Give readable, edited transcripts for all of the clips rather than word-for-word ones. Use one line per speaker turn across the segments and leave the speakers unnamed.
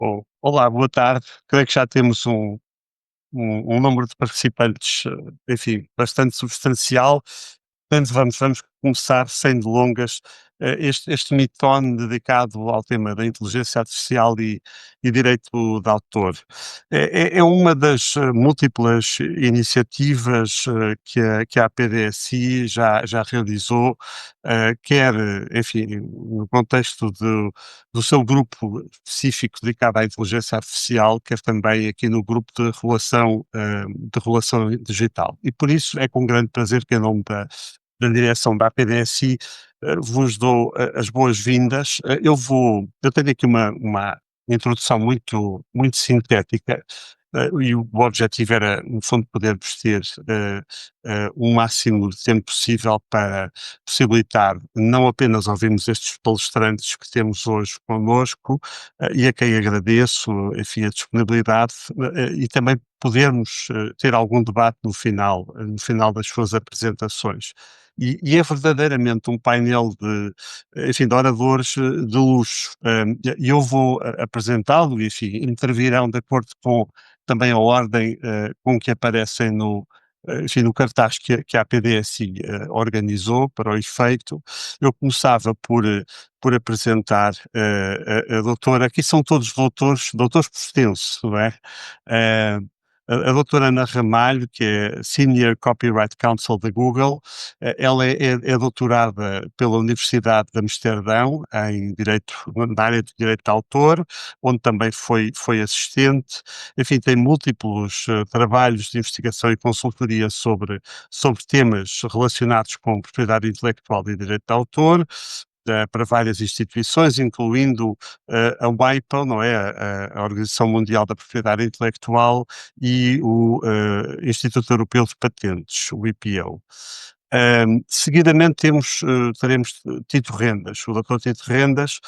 Bom, olá, boa tarde. Creio que já temos um número de participantes, enfim, bastante substancial. Portanto, vamos começar sem delongas, este meeting dedicado ao tema da inteligência artificial e direito de autor. É uma das múltiplas iniciativas que a PDSI já realizou, quer, enfim, no contexto do seu grupo específico dedicado à inteligência artificial, quer também aqui no grupo de regulação digital. E por isso é com grande prazer que, em nome da direção da APDSI, vos dou as boas-vindas. Eu tenho aqui uma introdução muito sintética, e o objetivo era, no fundo, poder-vos ter o máximo de tempo possível para possibilitar não apenas ouvirmos estes palestrantes que temos hoje connosco, e a quem agradeço, enfim, a disponibilidade, e também podermos ter algum debate no final das suas apresentações. E é verdadeiramente um painel enfim, de oradores de luxo. E eu vou apresentá-lo, e, enfim, intervirão de acordo com também a ordem com que aparecem enfim, no cartaz que a PDSI organizou para o efeito. Eu começava por apresentar a doutora, aqui são todos doutores por extenso, não é? Eh, a doutora Ana Ramalho, que é Senior Copyright Counsel da Google. Ela é doutorada pela Universidade de Amsterdão em direito, na área de direito de autor, onde também foi assistente. Enfim, tem múltiplos trabalhos de investigação e consultoria sobre temas relacionados com propriedade intelectual e direito de autor, para várias instituições, incluindo a WIPO, não é? A Organização Mundial da Propriedade Intelectual, e o Instituto Europeu de Patentes, o IPO. Seguidamente teremos Tito Rendas, o doutor Tito Rendas,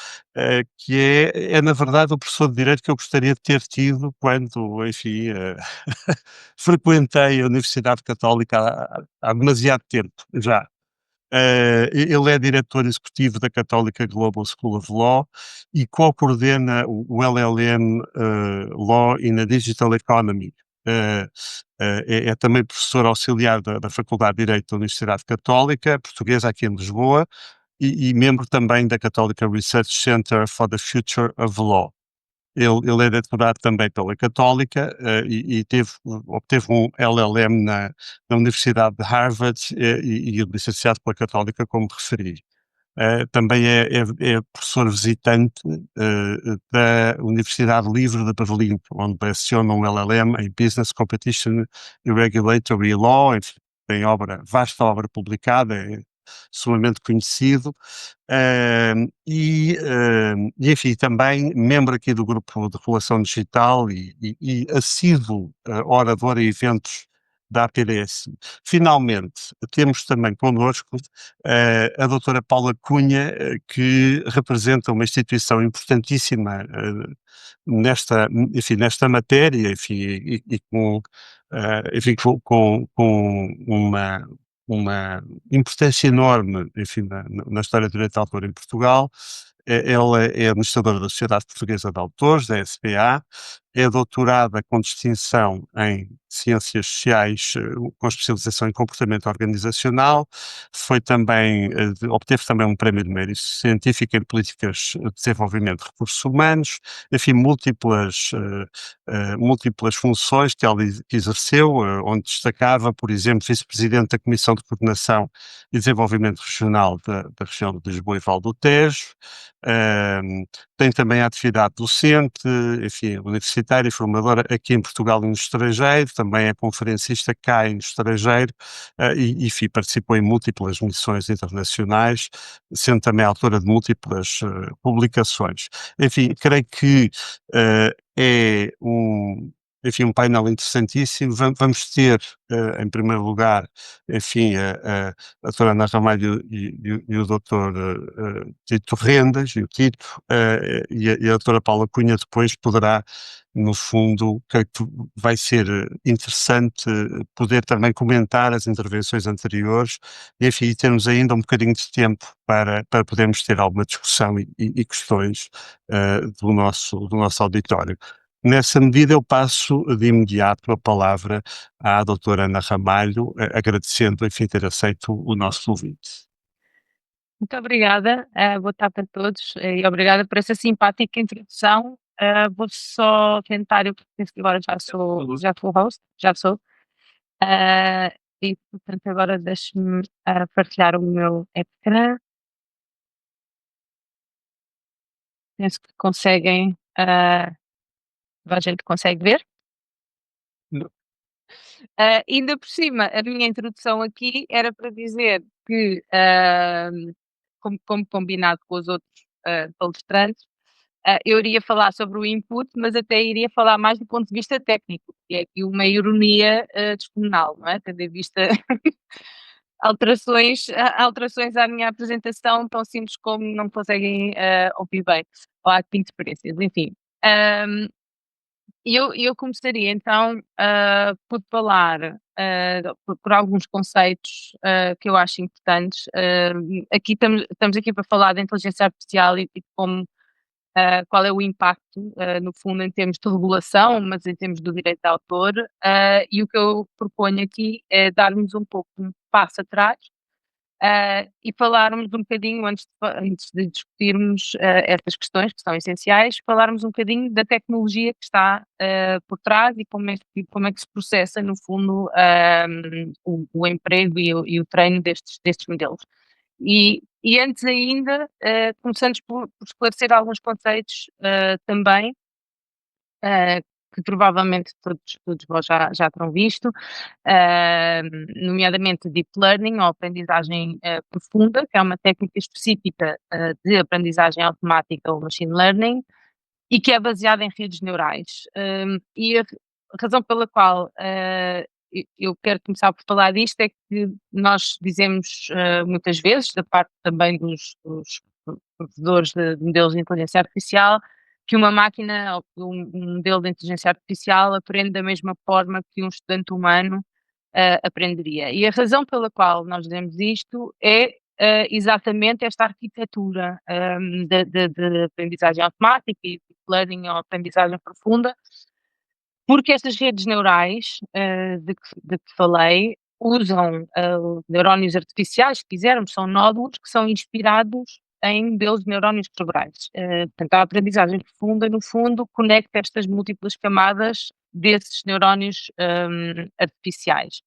que é na verdade o professor de Direito que eu gostaria de ter tido quando, enfim, frequentei a Universidade Católica há demasiado tempo já. Ele é diretor executivo da Católica Global School of Law e co-coordena o LLM Law in a Digital Economy. Eh, é também professor auxiliar da Faculdade de Direito da Universidade Católica Portuguesa, aqui em Lisboa, e membro também da Católica Research Center for the Future of Law. Ele é doutorado também pela Católica, obteve um LLM na Universidade de Harvard, e licenciado pela Católica, como referi. Também é professor visitante da Universidade Livre de Berlim, onde leciona um LLM em Business Competition e Regulatory Law. Enfim, tem vasta obra publicada, é sumamente conhecido. Enfim, também membro aqui do grupo de regulação digital e assíduo orador a eventos da APDS. Finalmente, temos também connosco a doutora Paula Cunha, que representa uma instituição importantíssima nesta matéria, enfim, e com, enfim, com uma importância enorme, enfim, na história do direito de autor em Portugal. Ela é administradora da Sociedade Portuguesa de Autores, da SPA, é doutorada com distinção em Ciências Sociais, com especialização em Comportamento Organizacional. Obteve também um prémio de mérito científico em Políticas de Desenvolvimento de Recursos Humanos. Enfim, múltiplas funções que ela exerceu, onde destacava, por exemplo, vice-presidente da Comissão de Coordenação e Desenvolvimento Regional da região de Lisboa e Val do Tejo. Tem também a atividade docente, enfim, universitária e formadora aqui em Portugal e no estrangeiro. Também é conferencista cá e no estrangeiro, enfim, participou em múltiplas missões internacionais, sendo também autora de múltiplas publicações. Enfim, creio que é enfim, um painel interessantíssimo. Vamos ter, em primeiro lugar, enfim, a doutora Ana Ramalho e o doutor Tito Rendas, e o Tito, e a doutora Paula Cunha depois poderá, no fundo, creio que vai ser interessante poder também comentar as intervenções anteriores, e, enfim, e termos ainda um bocadinho de tempo para podermos ter alguma discussão e questões do nosso auditório. Nessa medida, eu passo de imediato a palavra à doutora Ana Ramalho, agradecendo, enfim, ter aceito o nosso convite.
Muito obrigada, boa tarde a todos, e obrigada por essa simpática introdução. Vou só tentar, eu penso que agora já sou host, já sou, ah, e portanto agora deixe-me, partilhar o meu ecrã. Penso que conseguem, toda a gente consegue ver?
No
Ainda por cima, a minha introdução aqui era para dizer que, como combinado com os outros, palestrantes, eu iria falar sobre o input, mas até iria falar mais do ponto de vista técnico, que é aqui uma ironia, descomunal, não é? Tendo em vista alterações à minha apresentação tão simples como não conseguem, ouvir bem, ou há aqui interferências, enfim. Hum, eu começaria então, por falar, por alguns conceitos, que eu acho importantes. Aqui estamos aqui para falar da inteligência artificial e como, qual é o impacto, no fundo, em termos de regulação, mas em termos do direito de autor. E o que eu proponho aqui é darmos um pouco um passo atrás, e falarmos um bocadinho, antes de discutirmos, estas questões que são essenciais, falarmos um bocadinho da tecnologia que está, por trás e como é que se processa, no fundo, o emprego e o treino destes modelos. E antes ainda, começamos por esclarecer alguns conceitos, também, eh, que provavelmente todos vós já terão visto, ah, nomeadamente Deep Learning ou aprendizagem, profunda, que é uma técnica específica, de aprendizagem automática ou Machine Learning, e que é baseada em redes neurais. E a razão pela qual, eu quero começar por falar disto é que nós dizemos, muitas vezes, da parte também dos provedores de modelos de inteligência artificial, que uma máquina ou que um modelo de inteligência artificial aprende da mesma forma que um estudante humano, aprenderia. E a razão pela qual nós dizemos isto é, exatamente esta arquitetura, de aprendizagem automática e deep learning ou aprendizagem profunda, porque estas redes neurais, de que falei, usam, neurónios artificiais, se quisermos, são nódulos que são inspirados em modelos de neurónios cerebrais. Portanto, a aprendizagem profunda, no fundo, conecta estas múltiplas camadas desses neurónios, artificiais.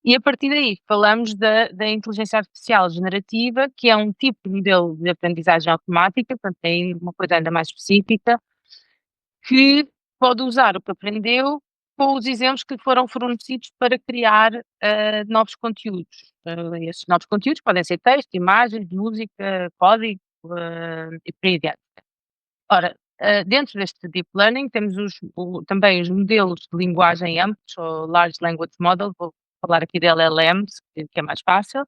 E a partir daí falamos da inteligência artificial generativa, que é um tipo de modelo de aprendizagem automática, portanto tem uma coisa ainda mais específica, que pode usar o que aprendeu com os exemplos que lhe foram fornecidos para criar, novos conteúdos. Esses novos conteúdos podem ser texto, imagens, música, código, e por aí adiante. Ora, dentro deste deep learning temos também os modelos de linguagem amplos, ou Large Language Model, vou falar aqui de LLMs, que é mais fácil.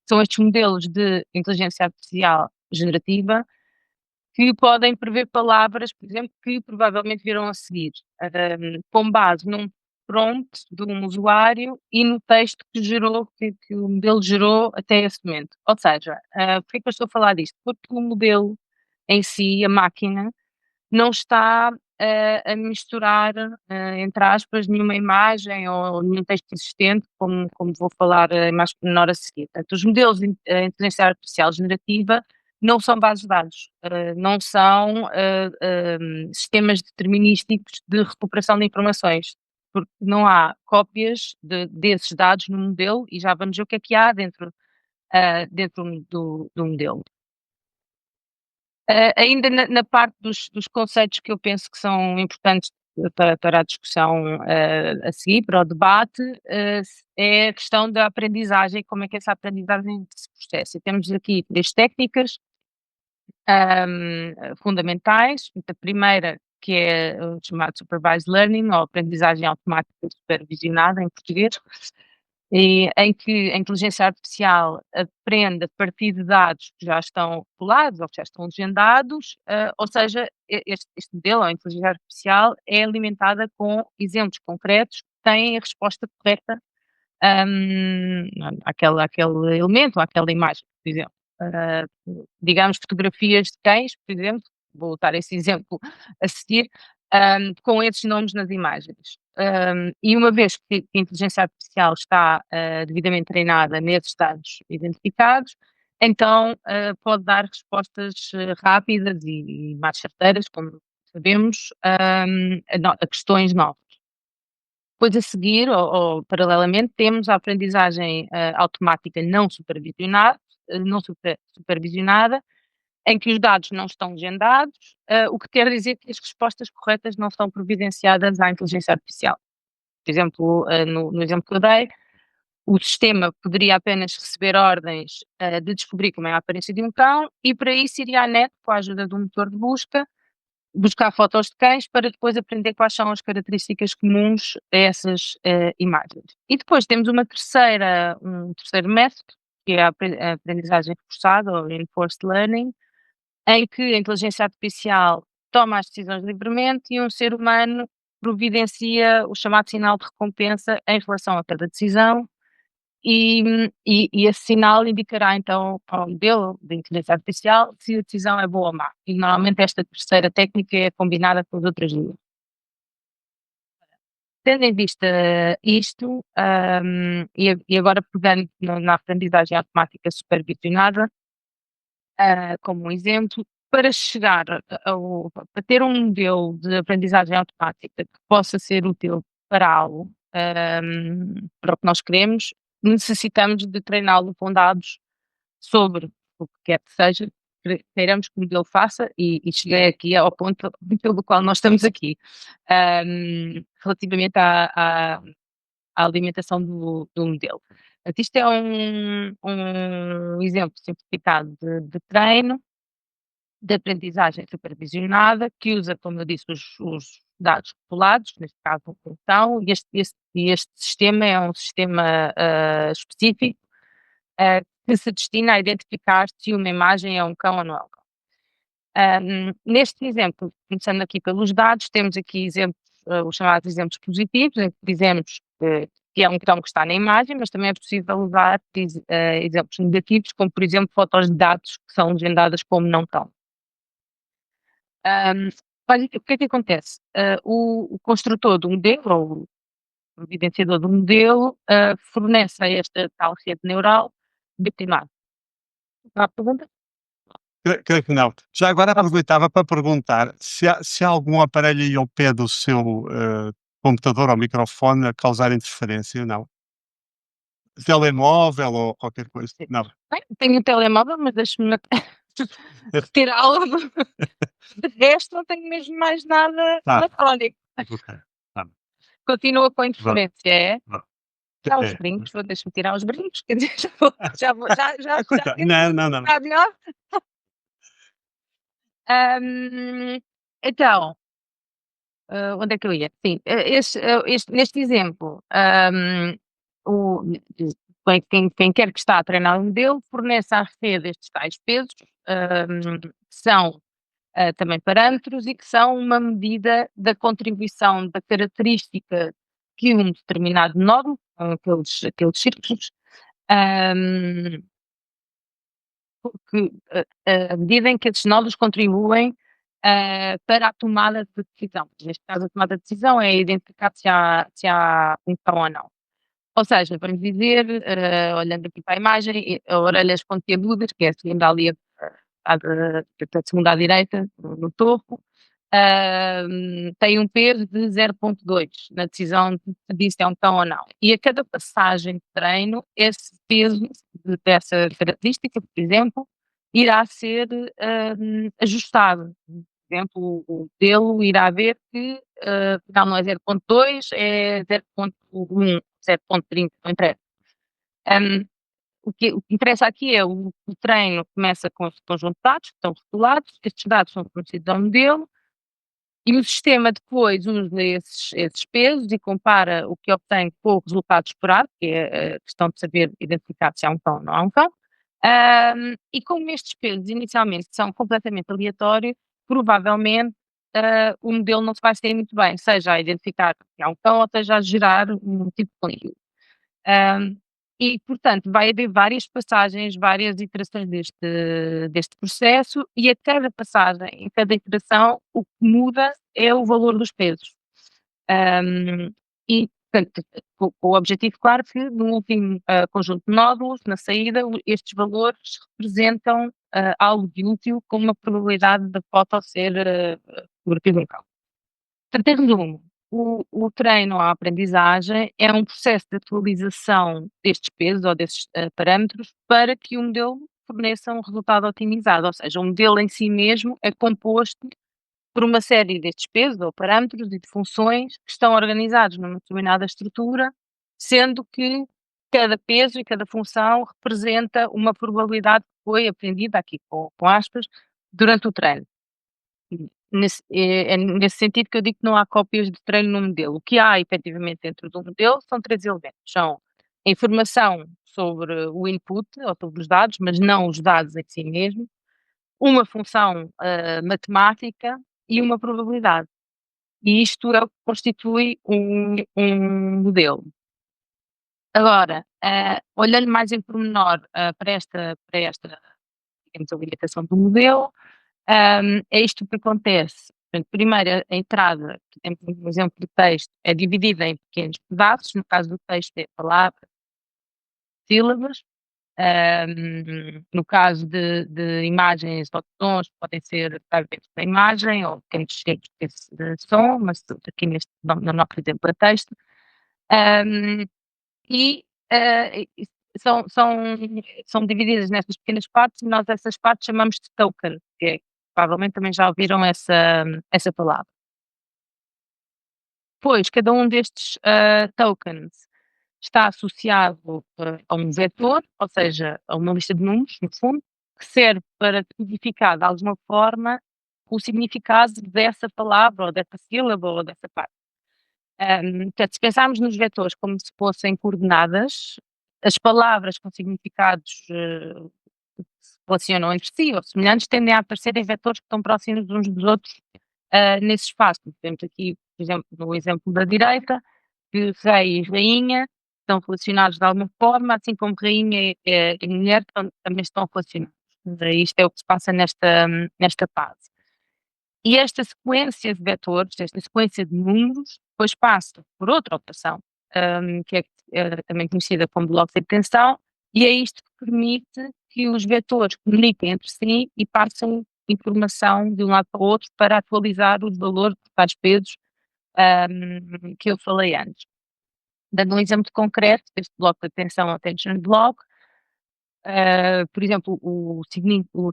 São estes modelos de inteligência artificial generativa que podem prever palavras, por exemplo, que provavelmente virão a seguir, com base num prompt de um usuário e no texto que o modelo gerou até esse momento. Ou seja, porquê que eu estou a falar disto? Porque o modelo em si, a máquina, não está, a misturar, entre aspas, nenhuma imagem ou nenhum texto existente, como vou falar, mais pormenor a seguir. Portanto, os modelos de inteligência artificial generativa não são bases de dados, não são, sistemas determinísticos de recuperação de informações, porque não há cópias desses dados no modelo e já vamos ver o que é que há dentro do modelo. Ainda na parte dos conceitos que eu penso que são importantes para a discussão, a seguir, para o debate, é a questão da aprendizagem, como é que essa aprendizagem se processa. Temos aqui 3 técnicas, fundamentais. A primeira, que é o chamado supervised learning ou aprendizagem automática supervisionada em português, e em que a inteligência artificial aprende a partir de dados que já estão colados ou que já estão legendados, ou seja, este modelo, a inteligência artificial, é alimentada com exemplos concretos que têm a resposta correta àquele elemento, àquela imagem, por exemplo. Ah, digamos, fotografias de cães, por exemplo, vou usar esse exemplo a seguir, com esses nomes nas imagens. E uma vez que a inteligência artificial está devidamente treinada nesses dados identificados, então pode dar respostas rápidas e mais certeiras, como sabemos, a questões novas. Depois a seguir ou paralelamente temos a aprendizagem, automática não supervisionada, supervisionada, em que os dados não estão legendados, o que quer dizer que as respostas corretas não são providenciadas à inteligência artificial. Por exemplo, no exemplo que eu dei, o sistema poderia apenas receber ordens, de descobrir como é a aparência de um cão e para isso iria à net com a ajuda de um motor de busca buscar fotos de cães para depois aprender quais são as características comuns a essas, imagens. E depois temos um terceiro método, que é a aprendizagem reforçada ou reinforced learning, em que a inteligência artificial toma as decisões livremente e um ser humano providencia o chamado sinal de recompensa em relação a cada decisão e esse sinal indicará então ao modelo de inteligência artificial se a decisão é boa ou má. E normalmente esta terceira técnica é combinada com as outras 2. Tendo em vista isto, e agora pegando na aprendizagem automática supervisionada, como um exemplo, para chegar a ter um modelo de aprendizagem automática que possa ser útil para algo, para o que nós queremos, necessitamos de treiná-lo com dados sobre o que quer que seja, queiramos que o modelo faça e cheguei aqui ao ponto pelo qual nós estamos aqui, relativamente à alimentação do modelo. Portanto, isto é um exemplo simplificado de treino, de aprendizagem supervisionada, que usa, como eu disse, os dados populados, neste caso um pelotão, e este sistema é um sistema, específico, que se destina a identificar se uma imagem é um cão ou não é um cão. Neste exemplo, começando aqui pelos dados, temos aqui exemplos, os chamados exemplos positivos, em que dizemos que é um cão que está na imagem, mas também é possível usar exemplos negativos, como por exemplo fotos de dados que são legendadas como não cão. O que é que acontece? O construtor do modelo, ou o evidenciador do modelo, fornece a esta tal rede neural bipolar. Há pergunta?
Creio que não. Já agora aproveitava para perguntar se há algum aparelho aí ao pé do seu, computador ou microfone a causar interferência, não? Telemóvel ou qualquer coisa? Não.
Tenho um telemóvel, mas deixe-me retirá-lo. De resto, não tenho mesmo mais nada
Tá,
eletrónico.
ok. Tá bem.
Continua com
Vá,
interferência, é?
vá.
Tirar os
É.
brincos, deixa-me tirar os brincos, quer dizer, já
Coitado.
temos
Não, não, não, não.
está melhor? Hum, então, onde é que eu ia? Sim, neste exemplo, o quem quer que está a treinar o modelo fornece à rede estes tais pesos, que são, também parâmetros e que são uma medida da contribuição da característica que um determinado nódulo, aqueles círculos, hum, que a medida em que esses nódulos contribuem, para a tomada de decisão. Neste caso, a tomada de decisão é identificar se há um cão ou não. Ou seja, vamos dizer, olhando aqui para a imagem, orelhas pontiagudas, que é a segunda ali, a segunda à direita, no topo, tem um peso de 0,2 na decisão de se é um cão ou não. E a cada passagem de treino, esse peso dessa característica, por exemplo, irá ser ajustado. Por exemplo, o modelo irá ver que afinal não é 0,2, é 0,1, 0,30, não interessa. Hum, o que interessa aqui é o treino começa com este conjunto de dados que estão rotulados, estes dados são fornecidos ao modelo E o sistema depois usa esses pesos e compara o que obtém com o resultado esperado, que é a questão de saber identificar se há um cão ou não há um cão. E como estes pesos inicialmente são completamente aleatórios, provavelmente, o modelo não se vai sair muito bem, seja a identificar que há um cão ou seja a gerar um tipo de conteúdo. Ahm, e, portanto, vai haver várias passagens, várias iterações deste processo, e a cada passagem, em cada iteração, o que muda é o valor dos pesos. Ahm, e, portanto, com o objetivo, claro, que no último conjunto de nódulos, na saída, estes valores representam algo de útil com uma probabilidade da foto ser fotografia de um cão. Portanto, em resumo, o treino, a aprendizagem, é um processo de atualização destes pesos ou desses parâmetros para que o modelo forneça um resultado otimizado, ou seja, o modelo em si mesmo é composto por uma série destes pesos ou parâmetros e de funções que estão organizados numa determinada estrutura, sendo que cada peso e cada função representa uma probabilidade que foi aprendida, aqui com aspas, durante o treino. É nesse sentido que eu digo que não há cópias de treino no modelo. O que há efetivamente dentro do modelo são 3 elementos, são a informação sobre o input, ou sobre os dados, mas não os dados em si mesmo, uma função, matemática e uma probabilidade. E isto é o que constitui um modelo. Agora, olhando mais em pormenor, para esta, digamos, habilitação do modelo, é isto que acontece. Portanto, primeiro a entrada, por exemplo, no exemplo do texto, é dividida em pequenos pedaços, no caso do texto é palavras, sílabas, no caso de imagens ou de sons, podem ser fragmentos da imagem ou pequenos cheiros de som, mas aqui no nosso exemplo é texto. Hum, e, e são divididas nestas pequenas partes e nós essas partes chamamos de token, que é provavelmente também já ouviram essa palavra. Pois, cada um destes, tokens está associado, a um vetor, ou seja, a uma lista de números, no fundo, que serve para codificar de alguma forma o significado dessa palavra ou dessa sílaba ou dessa parte. Portanto, se pensarmos nos vetores como se fossem coordenadas, as palavras com significados, que se relacionam entre si ou semelhantes tendem a aparecer em vetores que estão próximos uns dos outros, nesse espaço. Temos aqui, por exemplo, no exemplo da direita, que rei e rainha estão relacionados de alguma forma, assim como rainha e mulher também estão relacionados. Isto é o que se passa nesta fase. E esta sequência de vetores, esta sequência de números, depois passa por outra operação, que é também conhecida como bloco de tensão, e é isto que permite que os vetores comuniquem entre si e passem informação de um lado para o outro para atualizar os valores de tais pesos, que eu falei antes. Dando um exemplo concreto deste bloco de atenção, attention block, por exemplo, o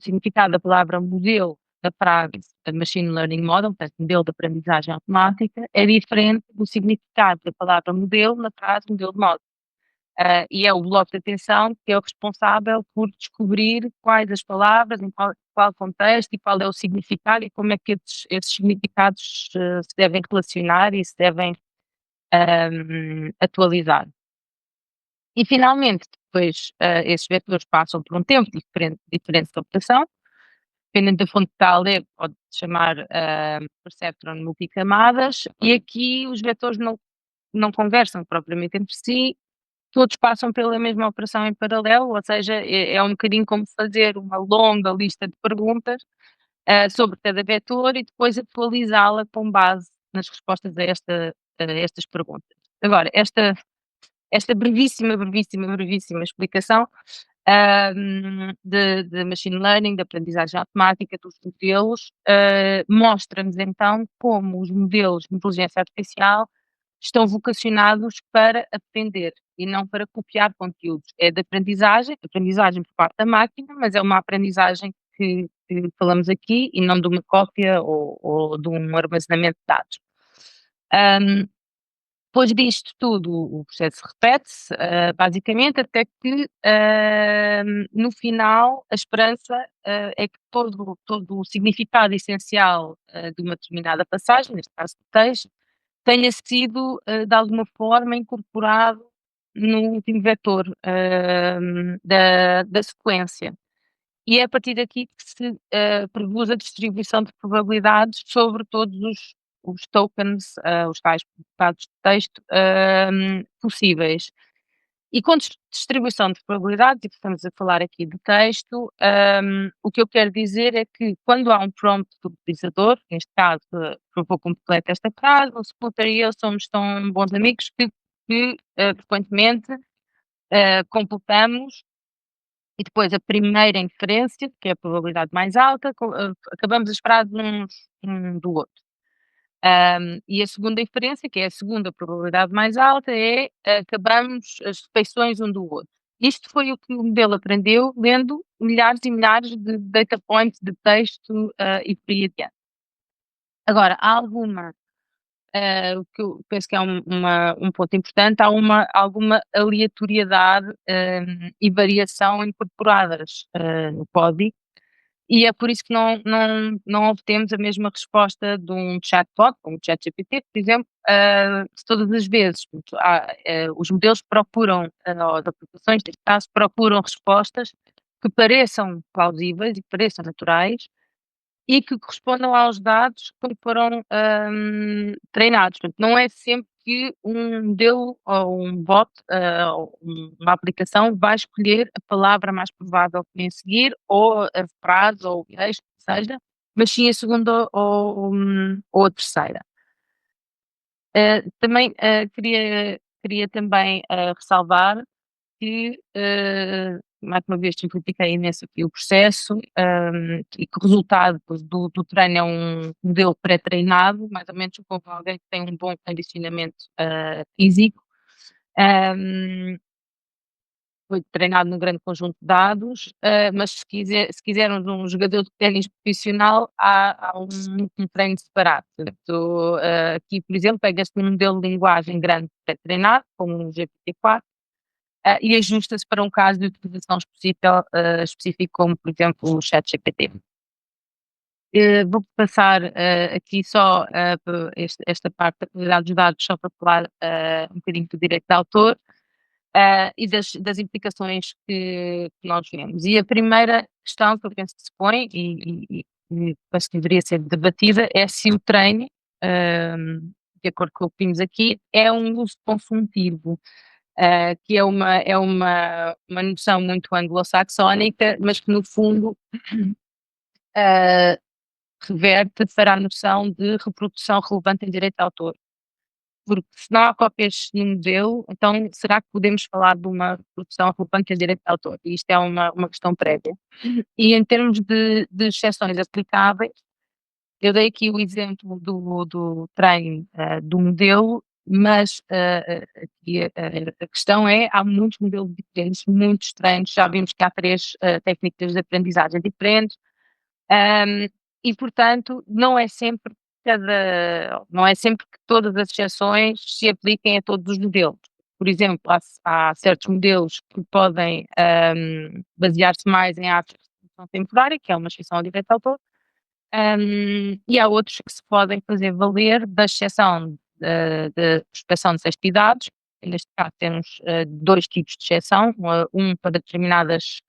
significado da palavra modelo da frase machine learning model, portanto, modelo de aprendizagem automática, é diferente do significado da palavra modelo na frase modelo de modo. E é o bloco de atenção que é o responsável por descobrir quais as palavras, em qual contexto e qual é o significado e como é que esses significados se devem relacionar e se devem atualizar. E finalmente, depois, esses vetores passam por um tempo diferente de operação, dependendo da fonte que está a ler, pode chamar perceptron multicamadas, e aqui os vetores não conversam propriamente entre si, todos passam pela mesma operação em paralelo, ou seja, é um bocadinho como fazer uma longa lista de perguntas sobre cada vetor e depois atualizá-la com base nas respostas a estas perguntas. Agora, esta brevíssima explicação, de machine learning, de aprendizagem automática dos modelos, mostra-nos então como os modelos de inteligência artificial estão vocacionados para aprender e não para copiar conteúdos. É de aprendizagem por parte da máquina, mas é uma aprendizagem que falamos aqui e não de uma cópia ou de um armazenamento de dados. Depois disto tudo, o processo repete-se, basicamente, até que, no final, a esperança, é que todo o significado essencial, de uma determinada passagem, neste caso do texto, tenha sido, de alguma forma incorporado no último vetor, da sequência. E é a partir daqui que se, produz a distribuição de probabilidades sobre todos os tokens, os tais pedaços de texto, possíveis. E com distribuição de probabilidades, e estamos a falar aqui de texto, o que eu quero dizer é que quando há um prompt do utilizador, neste caso, provou completa esta frase, o Splutter e eu somos tão bons amigos que frequentemente, completamos e depois a primeira inferência, que é a probabilidade mais alta, acabamos as frases uns um do outro. E a segunda inferência, que é a segunda probabilidade mais alta, é acabamos as refeições um do outro. Isto foi o que o modelo aprendeu lendo milhares e milhares de data points de texto, e por aí adiante. Agora, há alguma o que eu penso que é um ponto importante, alguma aleatoriedade, e variação incorporadas, no código, e é por isso que não obtemos a mesma resposta de um chatbot, como o ChatGPT, por exemplo, se todas as vezes portanto, os modelos procuram, ou as aplicações, neste caso, procuram respostas que pareçam plausíveis e que pareçam naturais, e que correspondam aos dados que foram, treinados. Portanto, não é sempre que um modelo ou um bot, ou uma aplicação vai escolher a palavra mais provável que vem a seguir, ou a frase, ou o texto, que seja, mas sim a segunda ou a terceira. Também, queria também, ressalvar que, mais uma vez simplifiquei imenso aqui o processo, e que o resultado do treino é um modelo pré-treinado, mais ou menos como alguém que tem um bom condicionamento, físico, hum, foi treinado num grande conjunto de dados, mas se quisermos um jogador de ténis profissional, há um treino separado. Portanto, aqui, por exemplo, pega-se num modelo de linguagem grande pré-treinado, como o GPT-4, e ajusta-se para um caso de utilização específico, como por exemplo o ChatGPT. Vou passar aqui só esta parte da qualidade dos dados, só para falar um bocadinho do direito de autor, e das implicações que nós vemos. E a primeira questão que eu penso que se põe, e penso que deveria ser debatida, é se o treino, de acordo com o que vimos aqui, é um uso consultivo, que é uma noção muito anglo-saxónica, mas que no fundo ah, reverte para a noção de reprodução relevante em direito de autor. Porque se não há cópias no modelo, então será que podemos falar de uma reprodução relevante em direito de autor? E isto é uma questão prévia. E em termos de exceções aplicáveis, eu dei aqui o exemplo do treino, do modelo, mas, aqui a questão é, há muitos modelos diferentes, muitos treinos, já vimos que há 3 técnicas de aprendizagem diferentes, e portanto não é sempre que todas as exceções se apliquem a todos os modelos. Por exemplo, há certos modelos que podem, basear-se mais em atos de solução temporária, que é uma exceção ao direito de autor, e há outros que se podem fazer valer da exceção de prospeção de texto e dados. Neste caso temos 2 tipos de exceção, um para determinadas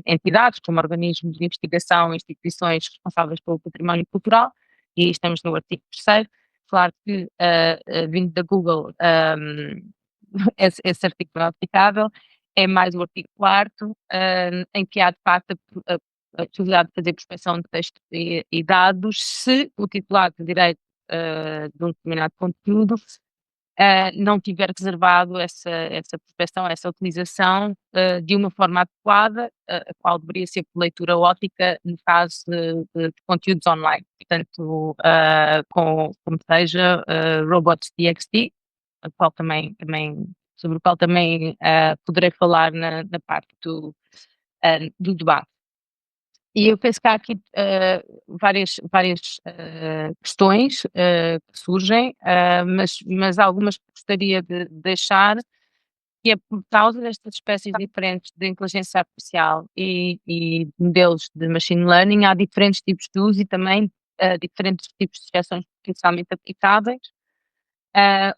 entidades, como organismos de investigação, instituições responsáveis pelo património cultural, e aí estamos no artigo 3º. Claro que, vindo da Google, esse artigo não é aplicável, é mais o artigo 4º, em que há de facto a possibilidade de fazer prospecção de texto e dados se o titular de direito, de um determinado conteúdo, não tiver reservado essa prospecção, essa utilização, de uma forma adequada, a qual deveria ser por leitura óptica no caso de conteúdos online. Portanto, como seja, robots.txt, sobre o qual também, poderei falar na parte do debate. E eu penso que há aqui, várias, questões, que surgem, mas algumas que gostaria de deixar, que é por causa destas espécies diferentes de inteligência artificial e modelos de machine learning, há diferentes tipos de uso e também, diferentes tipos de exceções potencialmente aplicáveis.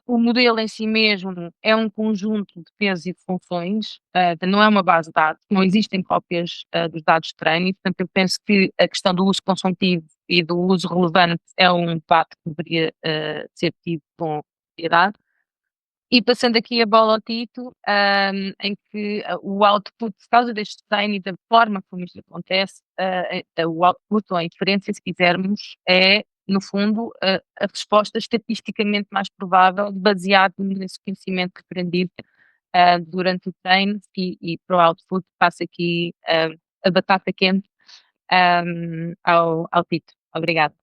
O modelo em si mesmo é um conjunto de pesos e de funções, não é uma base de dados, não existem cópias, dos dados de treino e, portanto, eu penso que a questão do uso consultivo e do uso relevante é um debate que deveria, ser tido com seriedade. E passando aqui a bola ao Tito, em que, o output, por causa deste treino e da forma como isto acontece, o output ou a inferência, se quisermos, é, no fundo, a resposta estatisticamente mais provável, baseado nesse conhecimento aprendido, durante o treino e para o output passo aqui, a batata quente, ao Tito. Obrigada.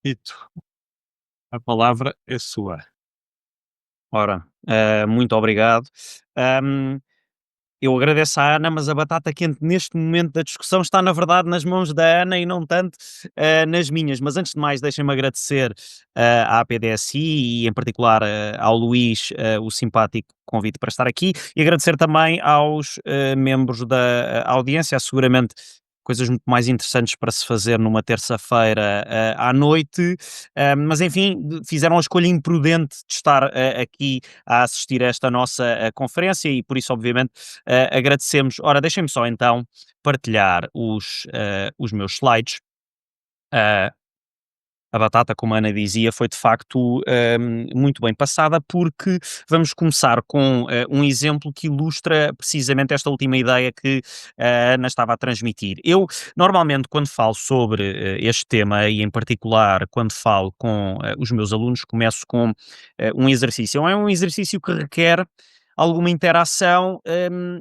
Tito, a palavra é sua.
Ora, muito obrigado. Hum, eu agradeço à Ana, mas a batata quente neste momento da discussão está, na verdade, nas mãos da Ana e não tanto nas minhas. Mas antes de mais, deixem-me agradecer à PDSI e, em particular, ao Luís, o simpático convite para estar aqui e agradecer também aos membros da audiência. Há seguramente coisas muito mais interessantes para se fazer numa terça-feira à noite, mas enfim, fizeram a escolha imprudente de estar aqui a assistir a esta nossa conferência e por isso, obviamente, agradecemos. Ora, deixem-me só então partilhar os meus slides. Uh, a batata, como a Ana dizia, foi de facto muito bem passada, porque vamos começar com um exemplo que ilustra precisamente esta última ideia que a Ana estava a transmitir. Eu, normalmente, quando falo sobre este tema, e em particular quando falo com os meus alunos, começo com um exercício. É um exercício que requer alguma interação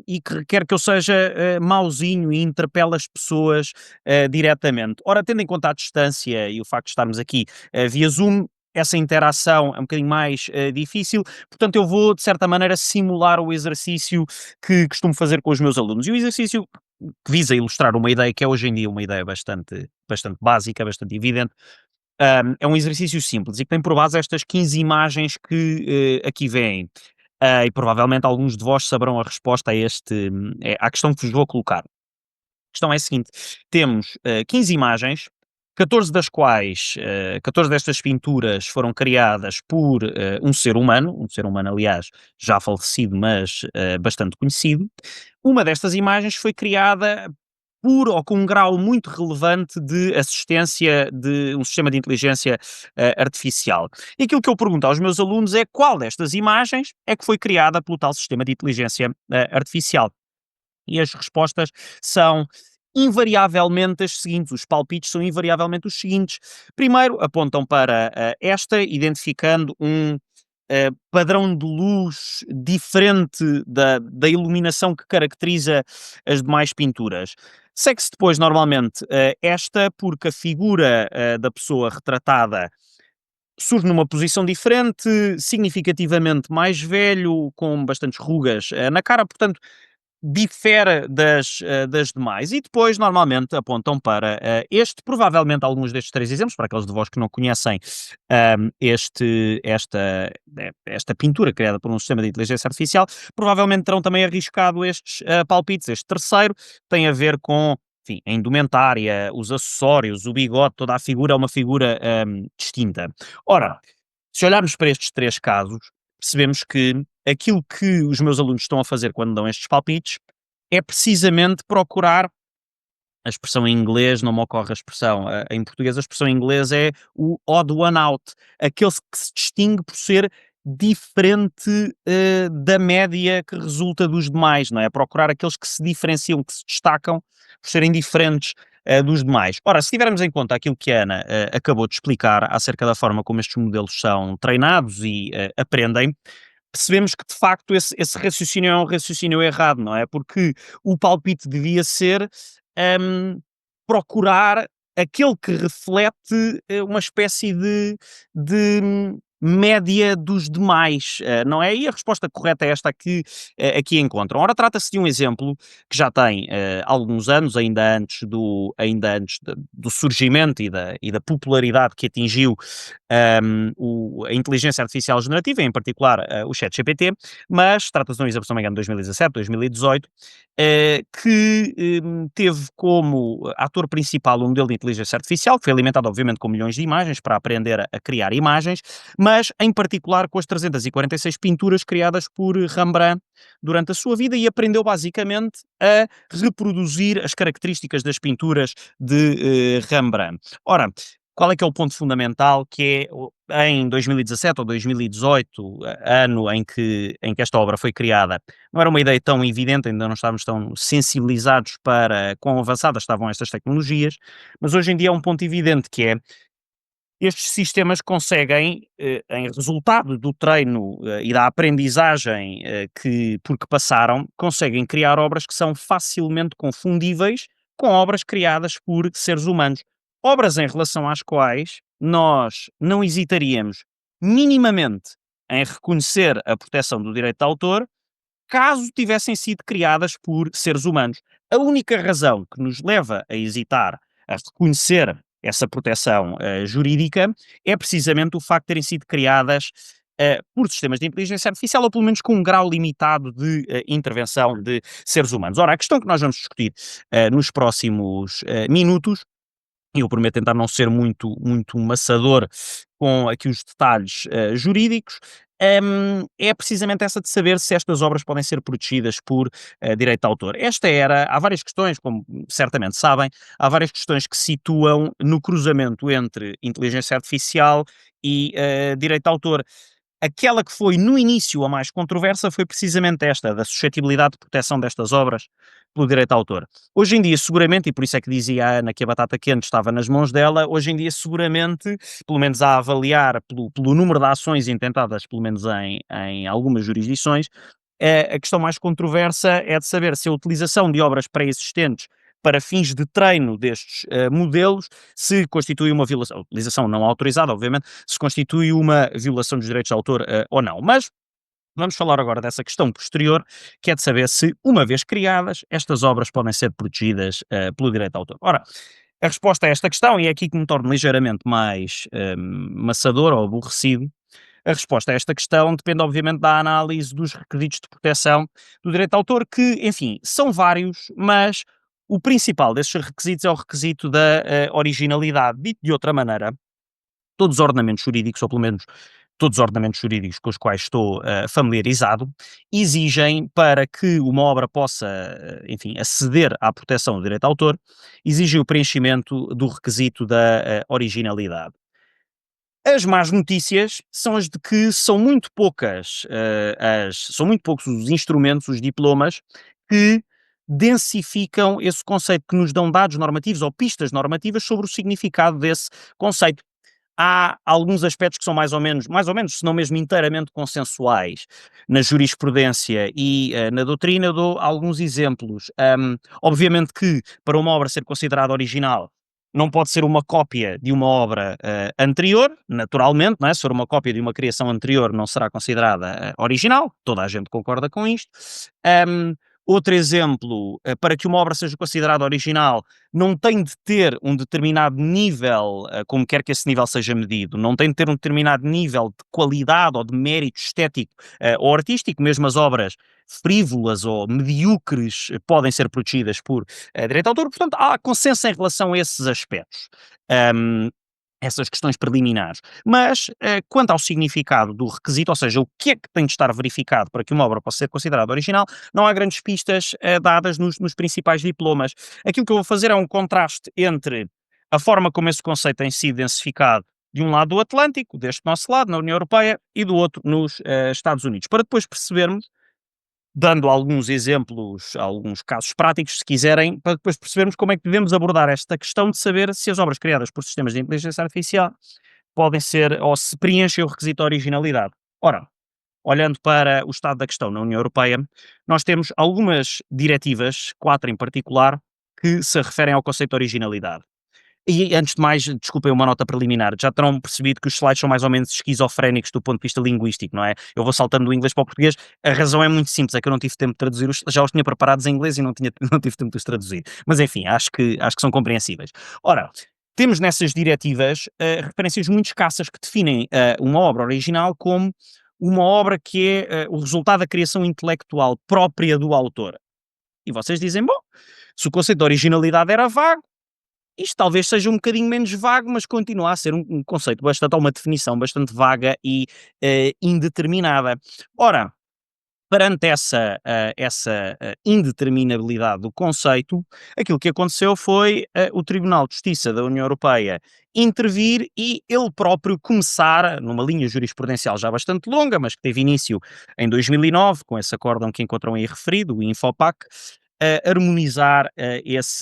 e que requer que eu seja mauzinho e interpele as pessoas diretamente. Ora, tendo em conta a distância e o facto de estarmos aqui via Zoom, essa interação é um bocadinho mais difícil, portanto eu vou, de certa maneira, simular o exercício que costumo fazer com os meus alunos. E o exercício que visa ilustrar uma ideia que é hoje em dia uma ideia bastante básica, bastante evidente, é um exercício simples e que tem por base estas 15 imagens que aqui vêm. E provavelmente alguns de vós saberão a resposta a à questão que vos vou colocar. A questão é a seguinte: temos 15 imagens, 14 das quais, 14 destas pinturas foram criadas por um ser humano, aliás, já falecido, mas bastante conhecido. Uma destas imagens foi criada por ou com um grau muito relevante de assistência de um sistema de inteligência artificial. E aquilo que eu pergunto aos meus alunos é qual destas imagens é que foi criada pelo tal sistema de inteligência artificial. E as respostas são invariavelmente as seguintes, os palpites são invariavelmente os seguintes. Primeiro, apontam para esta, identificando um padrão de luz diferente da iluminação que caracteriza as demais pinturas. Segue-se depois, normalmente, esta, porque a figura da pessoa retratada surge numa posição diferente, significativamente mais velho, com bastantes rugas na cara, portanto, difere das demais. E depois, normalmente, apontam para este, provavelmente alguns destes três exemplos, para aqueles de vós que não conhecem esta pintura criada por um sistema de inteligência artificial, provavelmente terão também arriscado estes palpites. Este terceiro tem a ver com, enfim, a indumentária, os acessórios, o bigode, toda a figura é uma figura distinta. Ora, se olharmos para estes três casos, percebemos que aquilo que os meus alunos estão a fazer quando dão estes palpites é precisamente procurar a expressão em inglês, não me ocorre a expressão em português, a expressão em inglês é o odd one out, aquele que se distingue por ser diferente da média que resulta dos demais, não é? Procurar aqueles que se diferenciam, que se destacam por serem diferentes dos demais. Ora, se tivermos em conta aquilo que a Ana acabou de explicar acerca da forma como estes modelos são treinados e aprendem, percebemos que de facto esse raciocínio é um raciocínio errado, não é? Porque o palpite devia ser procurar aquele que reflete uma espécie de média dos demais, não é? E a resposta correta é esta que aqui encontram. Ora, trata-se de um exemplo que já tem alguns anos, ainda antes do surgimento e da popularidade que atingiu a inteligência artificial generativa, em particular o ChatGPT, mas trata-se de um exemplo, se não me engano, de 2017, 2018, que teve como ator principal um modelo de inteligência artificial, que foi alimentado, obviamente, com milhões de imagens para aprender a criar imagens, mas em particular com as 346 pinturas criadas por Rembrandt durante a sua vida e aprendeu basicamente a reproduzir as características das pinturas de Rembrandt. Ora, qual é que é o ponto fundamental? Que é em 2017 ou 2018, ano em que esta obra foi criada, não era uma ideia tão evidente, ainda não estávamos tão sensibilizados para quão avançadas estavam estas tecnologias, mas hoje em dia é um ponto evidente que é estes sistemas conseguem, em resultado do treino, e da aprendizagem, por que passaram, conseguem criar obras que são facilmente confundíveis com obras criadas por seres humanos. Obras em relação às quais nós não hesitaríamos minimamente em reconhecer a proteção do direito de autor, caso tivessem sido criadas por seres humanos. A única razão que nos leva a hesitar a reconhecer essa proteção jurídica é precisamente o facto de terem sido criadas por sistemas de inteligência artificial, ou pelo menos com um grau limitado de intervenção de seres humanos. Ora, a questão que nós vamos discutir nos próximos minutos, e eu prometo tentar não ser muito maçador com aqui os detalhes jurídicos, é precisamente essa de saber se estas obras podem ser protegidas por direito de autor. Há várias questões, como certamente sabem, há várias questões que se situam no cruzamento entre inteligência artificial e direito de autor. Aquela que foi no início a mais controversa foi precisamente esta, da suscetibilidade de proteção destas obras pelo direito de autor. Hoje em dia, seguramente, e por isso é que dizia a Ana que a batata quente estava nas mãos dela, hoje em dia, seguramente, pelo menos a avaliar pelo número de ações intentadas, pelo menos em algumas jurisdições, a questão mais controversa é de saber se a utilização de obras pré-existentes para fins de treino destes modelos se constitui uma violação, utilização não autorizada, obviamente, se constitui uma violação dos direitos de autor ou não. Mas vamos falar agora dessa questão posterior, que é de saber se, uma vez criadas, estas obras podem ser protegidas pelo direito de autor. Ora, a resposta a esta questão, e é aqui que me torno ligeiramente mais maçador ou aborrecido, a resposta a esta questão depende, obviamente, da análise dos requisitos de proteção do direito de autor, que, enfim, são vários, mas o principal desses requisitos é o requisito da originalidade. Dito de outra maneira, todos os ordenamentos jurídicos, ou pelo menos todos os ordenamentos jurídicos com os quais estou familiarizado, exigem para que uma obra possa, enfim, aceder à proteção do direito de autor, exigem o preenchimento do requisito da originalidade. As más notícias são as de que são muito poucos os instrumentos, os diplomas, que densificam esse conceito, que nos dão dados normativos ou pistas normativas sobre o significado desse conceito. Há alguns aspectos que são mais ou menos, se não mesmo inteiramente consensuais na jurisprudência e na doutrina. Eu dou alguns exemplos. Obviamente que para uma obra ser considerada original, não pode ser uma cópia de uma obra anterior, naturalmente, não é? Se for uma cópia de uma criação anterior, não será considerada original, toda a gente concorda com isto. Um, Outro exemplo, para que uma obra seja considerada original, não tem de ter um determinado nível, como quer que esse nível seja medido, não tem de ter um determinado nível de qualidade ou de mérito estético ou artístico. Mesmo as obras frívolas ou medíocres podem ser protegidas por direito de autor. Portanto, há consenso em relação a esses aspectos. Um, Essas questões preliminares. Mas, quanto ao significado do requisito, ou seja, o que é que tem de estar verificado para que uma obra possa ser considerada original, não há grandes pistas dadas nos principais diplomas. Aquilo que eu vou fazer é um contraste entre a forma como esse conceito tem sido densificado de um lado do Atlântico, deste nosso lado, na União Europeia, e do outro nos Estados Unidos, para depois percebermos, dando alguns exemplos, alguns casos práticos, se quiserem, para depois percebermos como é que devemos abordar esta questão de saber se as obras criadas por sistemas de inteligência artificial podem ser, ou se preenchem o requisito de originalidade. Ora, olhando para o estado da questão na União Europeia, nós temos algumas diretivas, 4 em particular, que se referem ao conceito de originalidade. E antes de mais, desculpem uma nota preliminar, já terão percebido que os slides são mais ou menos esquizofrénicos do ponto de vista linguístico, não é? Eu vou saltando do inglês para o português, a razão é muito simples, é que eu não tive tempo de traduzir, já os tinha preparados em inglês e não, não tive tempo de os traduzir. Mas enfim, acho que são compreensíveis. Ora, temos nessas diretivas referências muito escassas que definem uma obra original como uma obra que é o resultado da criação intelectual própria do autor. E vocês dizem, bom, se o conceito de originalidade era vago, isto talvez seja um bocadinho menos vago, mas continua a ser um conceito bastante, ou uma definição bastante vaga e indeterminada. Ora, perante essa indeterminabilidade do conceito, aquilo que aconteceu foi o Tribunal de Justiça da União Europeia intervir e ele próprio começar, numa linha jurisprudencial já bastante longa, mas que teve início em 2009, com esse acórdão que encontram aí referido, o Infopac, a harmonizar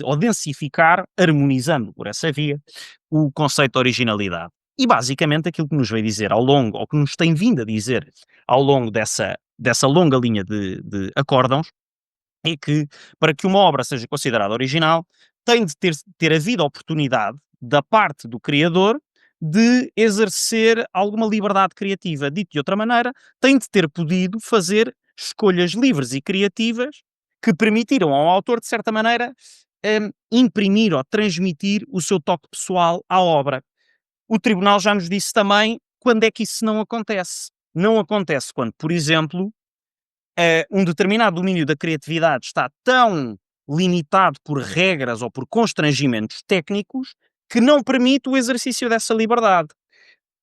ou densificar, harmonizando por essa via, o conceito de originalidade. E basicamente aquilo que nos veio dizer ao longo, ou que nos tem vindo a dizer ao longo dessa longa linha de acórdãos, é que para que uma obra seja considerada original, tem de ter havido a oportunidade da parte do criador de exercer alguma liberdade criativa. Dito de outra maneira, tem de ter podido fazer escolhas livres e criativas que permitiram ao autor, de certa maneira, imprimir ou transmitir o seu toque pessoal à obra. O tribunal já nos disse também quando é que isso não acontece. Não acontece quando, por exemplo, um determinado domínio da criatividade está tão limitado por regras ou por constrangimentos técnicos que não permite o exercício dessa liberdade.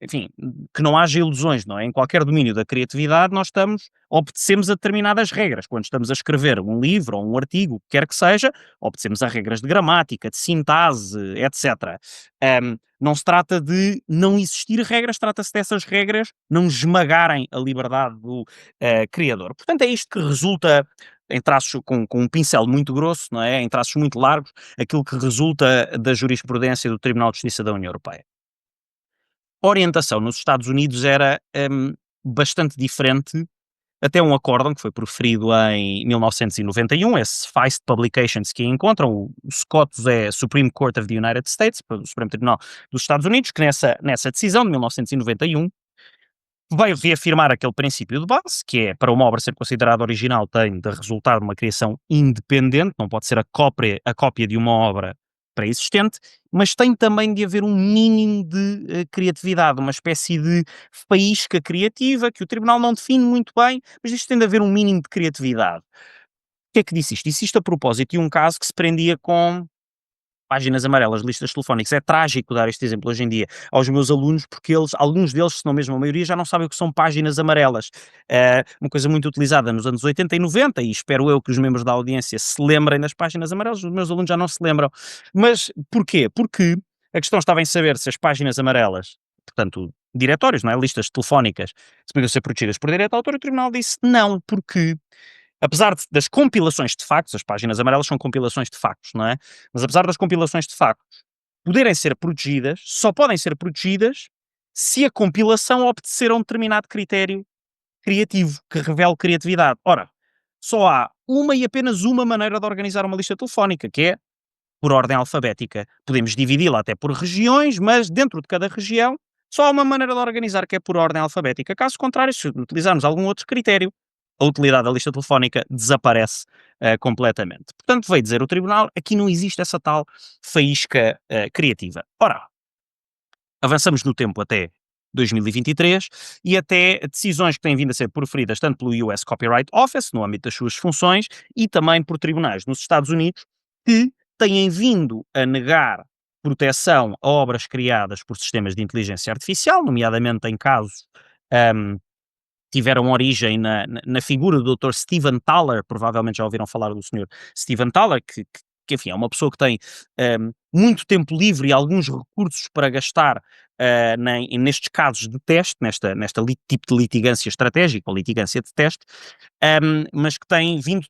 Enfim, que não haja ilusões, não é? Em qualquer domínio da criatividade nós obedecemos a determinadas regras. Quando estamos a escrever um livro ou um artigo, o que quer que seja, obedecemos a regras de gramática, de sintase, etc. Não se trata de não existir regras, trata-se dessas regras não esmagarem a liberdade do criador. Portanto, é isto que resulta, em traços com um pincel muito grosso, não é? Em traços muito largos, aquilo que resulta da jurisprudência do Tribunal de Justiça da União Europeia. A orientação nos Estados Unidos era bastante diferente, até um acórdão que foi proferido em 1991, esse Feist Publications que encontram, o SCOTUS é Supreme Court of the United States, o Supremo Tribunal dos Estados Unidos, que nessa decisão de 1991 veio reafirmar aquele princípio de base, que é, para uma obra ser considerada original, tem de resultar de uma criação independente, não pode ser a cópia de uma obra pré-existente, mas tem também de haver um mínimo de criatividade, uma espécie de faísca criativa, que o Tribunal não define muito bem, mas isto tem de haver um mínimo de criatividade. O que é que disse isto? Disse isto a propósito de um caso que se prendia com páginas amarelas, listas telefónicas. É trágico dar este exemplo hoje em dia aos meus alunos, porque alguns deles, se não mesmo a maioria, já não sabem o que são páginas amarelas. Uma coisa muito utilizada nos anos 80 e 90, e espero eu que os membros da audiência se lembrem das páginas amarelas, os meus alunos já não se lembram. Mas porquê? Porque a questão estava em saber se as páginas amarelas, portanto, diretórios, não é? Listas telefónicas, se podiam ser protegidas por direito de autor, o tribunal disse não, porque apesar das compilações de factos, as páginas amarelas são compilações de factos, não é? Mas apesar das compilações de factos poderem ser protegidas, só podem ser protegidas se a compilação obedecer a um determinado critério criativo, que revele criatividade. Ora, só há uma e apenas uma maneira de organizar uma lista telefónica, que é por ordem alfabética. Podemos dividi-la até por regiões, mas dentro de cada região só há uma maneira de organizar, que é por ordem alfabética. Caso contrário, se utilizarmos algum outro critério, a utilidade da lista telefónica desaparece completamente. Portanto, veio dizer o Tribunal, aqui não existe essa tal faísca criativa. Ora, avançamos no tempo até 2023 e até decisões que têm vindo a ser proferidas tanto pelo US Copyright Office, no âmbito das suas funções, e também por tribunais nos Estados Unidos, que têm vindo a negar proteção a obras criadas por sistemas de inteligência artificial, nomeadamente em casos tiveram origem na figura do Dr. Steven Thaler, provavelmente já ouviram falar do senhor Steven Thaler, que enfim, é uma pessoa que tem muito tempo livre e alguns recursos para gastar nestes casos de teste, nesta tipo de litigância estratégica, ou litigância de teste, mas que tem vindo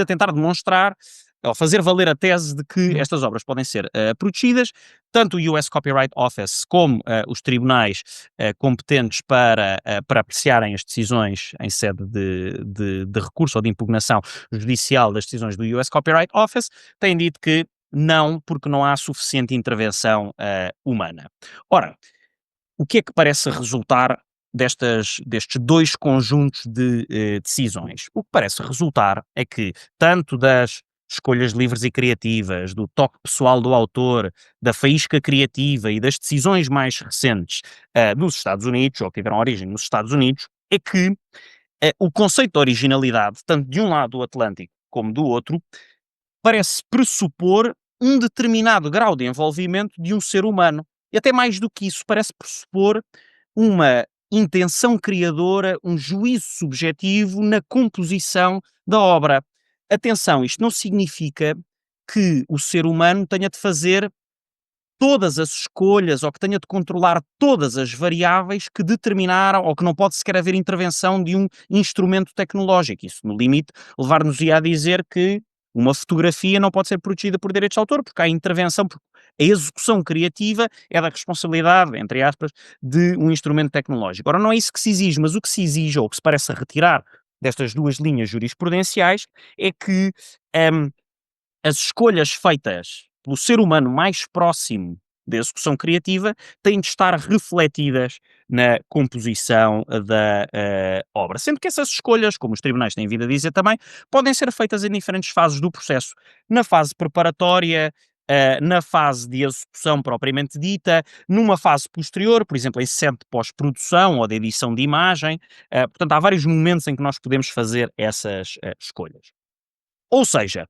a tentar demonstrar ou fazer valer a tese de que estas obras podem ser protegidas, tanto o US Copyright Office como os tribunais competentes para apreciarem as decisões em sede de recurso ou de impugnação judicial das decisões do US Copyright Office, têm dito que não, porque não há suficiente intervenção humana. Ora, o que é que parece resultar destes dois conjuntos de decisões? O que parece resultar é que, tanto das escolhas livres e criativas, do toque pessoal do autor, da faísca criativa e das decisões mais recentes nos Estados Unidos, ou que tiveram origem nos Estados Unidos, é que o conceito de originalidade, tanto de um lado do Atlântico como do outro, parece pressupor um determinado grau de envolvimento de um ser humano. E até mais do que isso, parece pressupor uma intenção criadora, um juízo subjetivo na composição da obra. Atenção, isto não significa que o ser humano tenha de fazer todas as escolhas ou que tenha de controlar todas as variáveis que determinaram ou que não pode sequer haver intervenção de um instrumento tecnológico. Isso, no limite, levar-nos-ia a dizer que uma fotografia não pode ser protegida por direitos de autor, porque há intervenção, porque a execução criativa é da responsabilidade, entre aspas, de um instrumento tecnológico. Ora, não é isso que se exige, mas o que se exige, ou o que se parece retirar destas duas linhas jurisprudenciais, é que hum, as escolhas feitas pelo ser humano mais próximo da execução criativa têm de estar refletidas na composição da obra. Sendo que essas escolhas, como os tribunais têm vindo a dizer também, podem ser feitas em diferentes fases do processo. Na fase preparatória, na fase de execução propriamente dita, numa fase posterior, por exemplo, em sede de pós-produção ou de edição de imagem. Portanto, há vários momentos em que nós podemos fazer essas escolhas. Ou seja,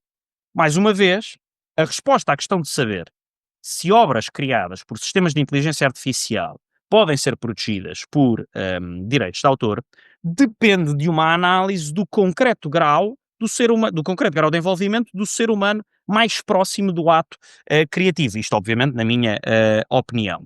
mais uma vez, a resposta à questão de saber se obras criadas por sistemas de inteligência artificial podem ser protegidas por direitos de autor depende de uma análise do concreto grau do concreto grau de envolvimento do ser humano mais próximo do ato criativo. Isto, obviamente, na minha opinião.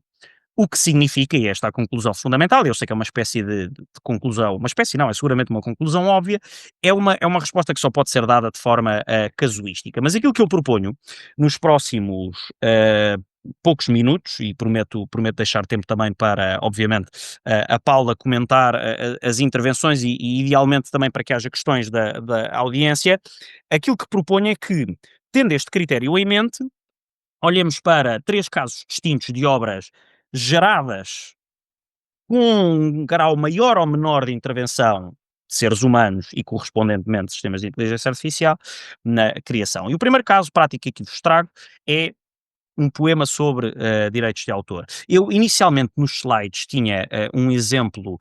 O que significa, e esta é a conclusão fundamental, eu sei que é uma espécie de conclusão, uma espécie não, é seguramente uma conclusão óbvia, é uma resposta que só pode ser dada de forma casuística. Mas aquilo que eu proponho nos próximos poucos minutos, e prometo deixar tempo também para, obviamente, a Paula comentar as intervenções e idealmente também para que haja questões da audiência, aquilo que proponho é que, tendo este critério em mente, olhemos para 3 casos distintos de obras geradas com um grau maior ou menor de intervenção de seres humanos e correspondentemente sistemas de inteligência artificial na criação. E o primeiro caso prático que vos trago é um poema sobre direitos de autor. Eu inicialmente nos slides tinha um exemplo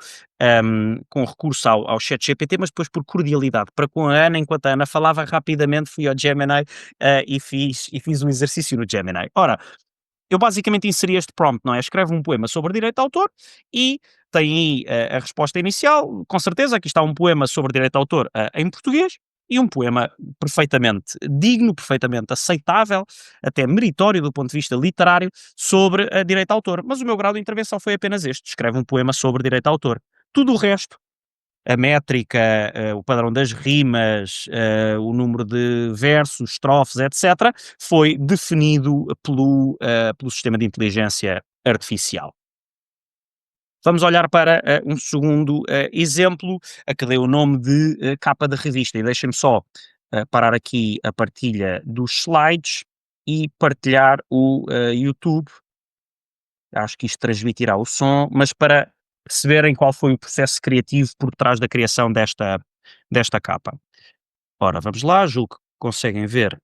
com recurso ao chat GPT, mas depois por cordialidade para com a Ana, enquanto a Ana falava rapidamente fui ao Gemini e fiz um exercício no Gemini. Ora, eu basicamente inseri este prompt, não é? Escreve um poema sobre direito de autor e tem aí a resposta inicial. Com certeza, aqui está um poema sobre direito de autor em português e um poema perfeitamente digno, perfeitamente aceitável, até meritório do ponto de vista literário, sobre direito de autor. Mas o meu grau de intervenção foi apenas este: escreve um poema sobre direito de autor. Tudo o resto, a métrica, o padrão das rimas, o número de versos, estrofes, etc., foi definido pelo sistema de inteligência artificial. Vamos olhar para um segundo exemplo, a que dei o nome de capa de revista. E deixem-me só parar aqui a partilha dos slides e partilhar o YouTube. Acho que isto transmitirá o som, mas para perceberem qual foi o processo criativo por trás da criação desta capa. Ora, vamos lá, julgo que conseguem ver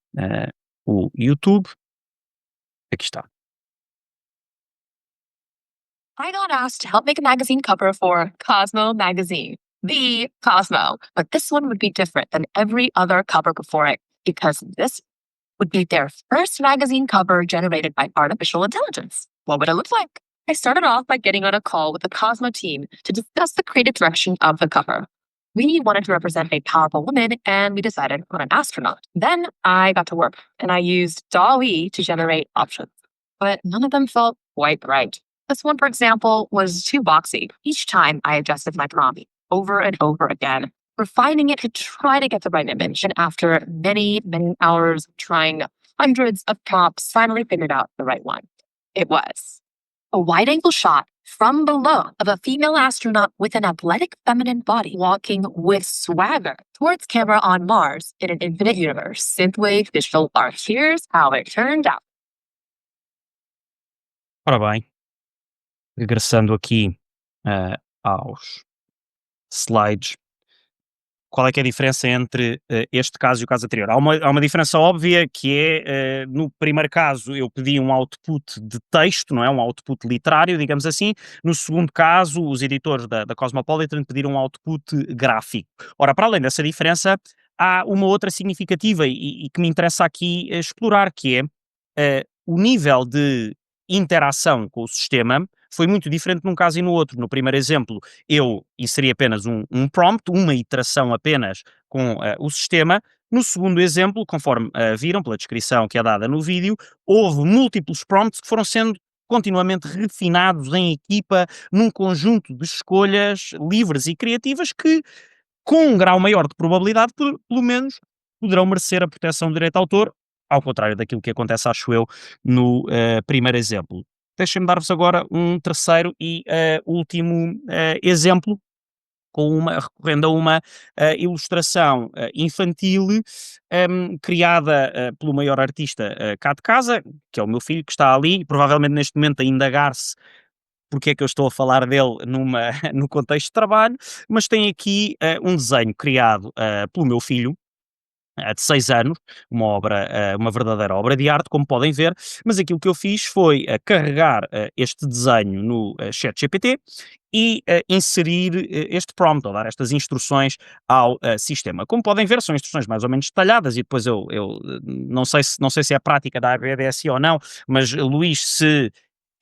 o YouTube. Aqui está.
I got asked to help make a magazine cover for Cosmo magazine, the Cosmo, but this one would be different than every other cover before it because this would be their first magazine cover generated by artificial intelligence. What would it look like? I started off by getting on a call with the Cosmo team to discuss the creative direction of the cover. We wanted to represent a powerful woman, and we decided on an astronaut. Then I got to work, and I used DALL-E to generate options, but none of them felt quite right. This one, for example, was too boxy. Each time I adjusted my prompt over and over again, refining it to try to get the right image. And after many, many hours of trying hundreds of prompts, finally figured out the right one. It was a wide angle shot from below of a female astronaut with an athletic feminine body walking with swagger towards camera on Mars in an infinite universe. Synthwave digital art. Here's how it turned out.
Ora bem, regressando aqui aos slides, qual é que é a diferença entre este caso e o caso anterior? Há uma diferença óbvia que é, no primeiro caso eu pedi um output de texto, não é? Um output literário, digamos assim. No segundo caso, os editores da Cosmopolitan pediram um output gráfico. Ora, para além dessa diferença, há uma outra significativa e que me interessa aqui explorar, que é o nível de interação com o sistema foi muito diferente num caso e no outro. No primeiro exemplo, eu inseri apenas um prompt, uma iteração apenas com o sistema. No segundo exemplo, conforme viram pela descrição que é dada no vídeo, houve múltiplos prompts que foram sendo continuamente refinados em equipa, num conjunto de escolhas livres e criativas que, com um grau maior de probabilidade, pelo menos, poderão merecer a proteção do direito de autor, ao contrário daquilo que acontece, acho eu, no primeiro exemplo. Deixem-me dar-vos agora um terceiro e último exemplo, recorrendo a uma ilustração infantil criada pelo maior artista cá de casa, que é o meu filho, que está ali, provavelmente neste momento a indagar-se porque é que eu estou a falar dele no contexto de trabalho, mas tem aqui um desenho criado pelo meu filho, de 6 anos, uma verdadeira obra de arte, como podem ver, mas aquilo que eu fiz foi carregar este desenho no ChatGPT e inserir este prompt, ou dar estas instruções ao sistema. Como podem ver, são instruções mais ou menos detalhadas e depois eu não sei se é a prática da ABDSI ou não, mas Luís, se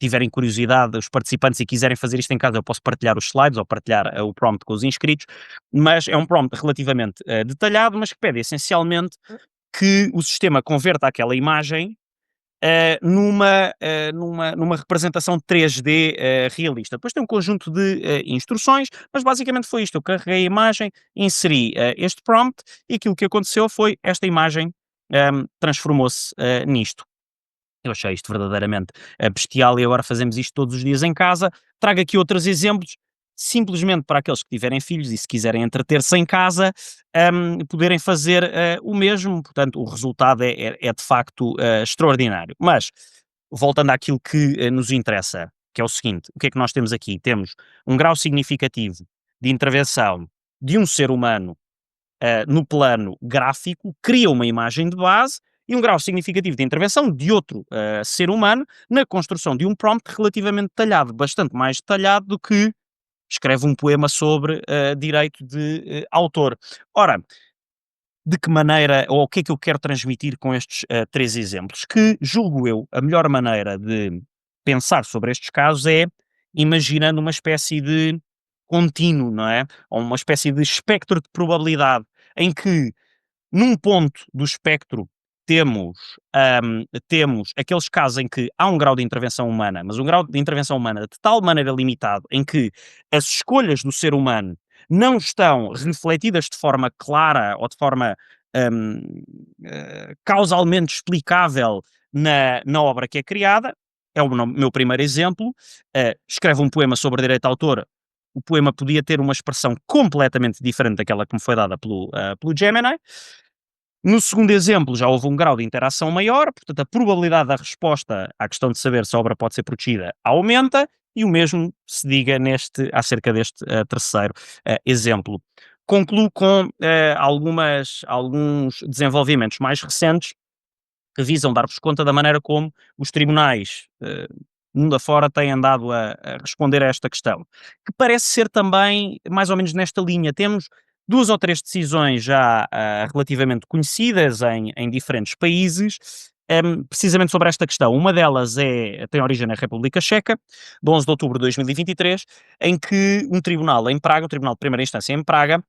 tiverem curiosidade, os participantes, e quiserem fazer isto em casa, eu posso partilhar os slides ou partilhar o prompt com os inscritos, mas é um prompt relativamente detalhado, mas que pede essencialmente que o sistema converta aquela imagem numa representação 3D realista. Depois tem um conjunto de instruções, mas basicamente foi isto. Eu carreguei a imagem, inseri este prompt e aquilo que aconteceu foi esta imagem transformou-se nisto. Eu achei isto verdadeiramente bestial e agora fazemos isto todos os dias em casa. Trago aqui outros exemplos, simplesmente para aqueles que tiverem filhos e se quiserem entreter-se em casa, poderem fazer o mesmo. Portanto, o resultado é de facto extraordinário. Mas, voltando àquilo que nos interessa, que é o seguinte, o que é que nós temos aqui? Temos um grau significativo de intervenção de um ser humano no plano gráfico, cria uma imagem de base e um grau significativo de intervenção de outro ser humano na construção de um prompt relativamente detalhado, bastante mais detalhado do que escreve um poema sobre direito de autor. Ora, de que maneira, ou o que é que eu quero transmitir com estes 3 exemplos? Que, julgo eu, a melhor maneira de pensar sobre estes casos é imaginando uma espécie de contínuo, não é? Ou uma espécie de espectro de probabilidade, em que num ponto do espectro temos aqueles casos em que há um grau de intervenção humana, mas um grau de intervenção humana de tal maneira limitado em que as escolhas do ser humano não estão refletidas de forma clara ou de forma causalmente explicável na obra que é criada. É o meu primeiro exemplo. Escreve um poema sobre direito de autor. O poema podia ter uma expressão completamente diferente daquela que me foi dada pelo Gemini. No segundo exemplo, já houve um grau de interação maior, portanto, a probabilidade da resposta à questão de saber se a obra pode ser protegida aumenta, e o mesmo se diga acerca deste terceiro exemplo. Concluo com alguns desenvolvimentos mais recentes que visam dar-vos conta da maneira como os tribunais mundo afora têm andado a responder a esta questão, que parece ser também mais ou menos nesta linha. Temos 2 ou 3 decisões já relativamente conhecidas em diferentes países, precisamente sobre esta questão. Uma delas tem origem na República Checa, de 11 de outubro de 2023, em que um tribunal em Praga, um tribunal de primeira instância em Praga,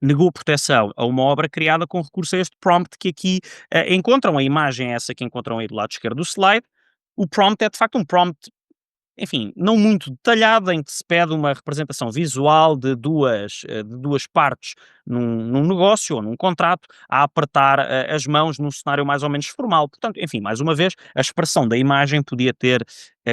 negou proteção a uma obra criada com recurso a este prompt que aqui encontram. A imagem é essa que encontram aí do lado esquerdo do slide. O prompt é de facto um prompt enfim, não muito detalhada, em que se pede uma representação visual de duas partes num negócio ou num contrato a apertar as mãos num cenário mais ou menos formal. Portanto, enfim, mais uma vez, a expressão da imagem podia ter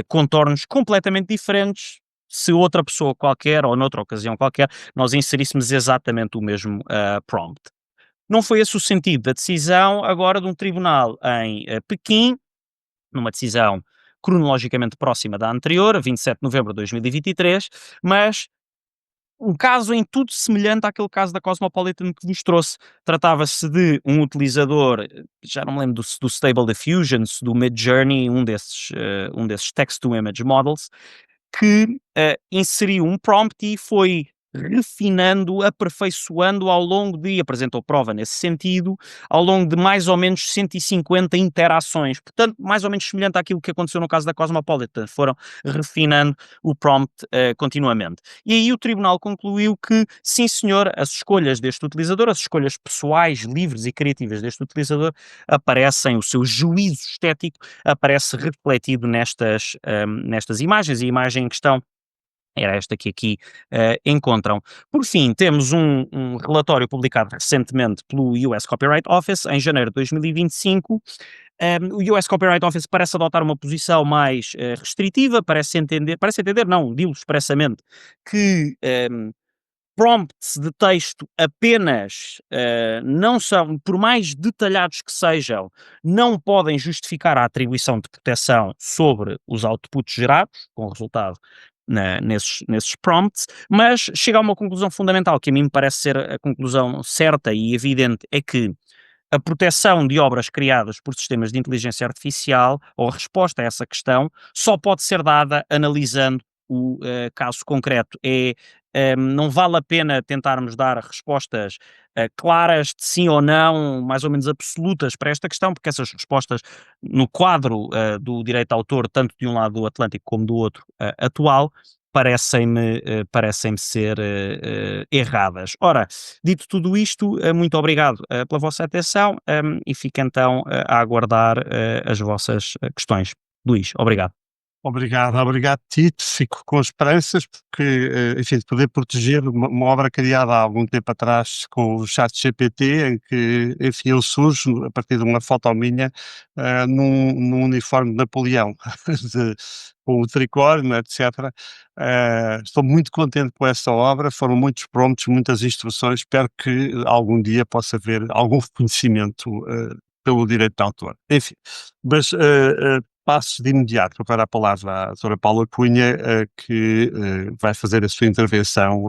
contornos completamente diferentes se outra pessoa qualquer ou noutra ocasião qualquer nós inseríssemos exatamente o mesmo prompt. Não foi esse o sentido da decisão agora de um tribunal em Pequim, numa decisão cronologicamente próxima da anterior, a 27 de novembro de 2023, mas um caso em tudo semelhante àquele caso da Cosmopolitan que vos trouxe. Tratava-se de um utilizador, já não me lembro do Stable Diffusion, do Midjourney, um desses text-to-image models, que inseriu um prompt e foi refinando, aperfeiçoando ao longo de, apresentou prova nesse sentido, ao longo de mais ou menos 150 interações. Portanto, mais ou menos semelhante àquilo que aconteceu no caso da Cosmopolitan. Foram refinando o prompt continuamente. E aí o tribunal concluiu que, sim senhor, as escolhas deste utilizador, as escolhas pessoais, livres e criativas deste utilizador, aparecem, o seu juízo estético aparece refletido nestas imagens. E a imagem em questão era esta que aqui encontram. Por fim, temos um relatório publicado recentemente pelo US Copyright Office, em janeiro de 2025. O US Copyright Office parece adotar uma posição mais restritiva, parece entender, não, digo expressamente, que prompts de texto apenas não são, por mais detalhados que sejam, não podem justificar a atribuição de proteção sobre os outputs gerados, com resultado nesses prompts, mas chega a uma conclusão fundamental, que a mim me parece ser a conclusão certa e evidente, é que a proteção de obras criadas por sistemas de inteligência artificial, ou a resposta a essa questão, só pode ser dada analisando o caso concreto. Não vale a pena tentarmos dar respostas claras de sim ou não, mais ou menos absolutas para esta questão, porque essas respostas, no quadro do direito de autor, tanto de um lado do Atlântico como do outro atual, parecem-me ser erradas. Ora, dito tudo isto, muito obrigado pela vossa atenção e fico então a aguardar as vossas questões. Luís, obrigado.
Obrigado, Tito. Fico com esperanças, porque, enfim, de poder proteger uma obra criada há algum tempo atrás com o ChatGPT, em que, enfim, ele surge a partir de uma foto minha, num uniforme de Napoleão, com o tricórnio, etc. Estou muito contente com essa obra, foram muitos prompts, muitas instruções, espero que algum dia possa haver algum reconhecimento pelo direito de autor. Enfim, mas passo de imediato para a palavra à doutora Paula Cunha, que vai fazer a sua intervenção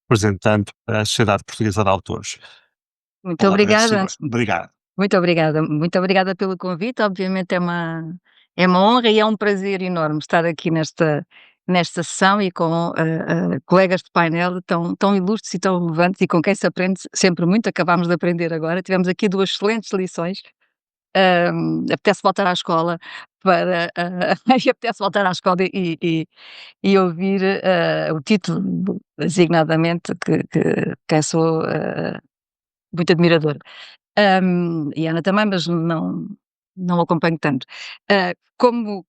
representando a Sociedade Portuguesa de Autores.
Muito
Palavra é
obrigada.
sua. Obrigado.
Muito obrigada pelo convite. Obviamente é uma honra e é um prazer enorme estar aqui nesta sessão e com colegas de painel tão ilustres e tão relevantes e com quem se aprende sempre muito. Acabámos de aprender agora. Tivemos aqui duas excelentes lições. Apetece voltar à escola e apetece voltar à escola e ouvir o título, designadamente, que quem sou muito admiradora. E a Ana também, mas não acompanho tanto. Como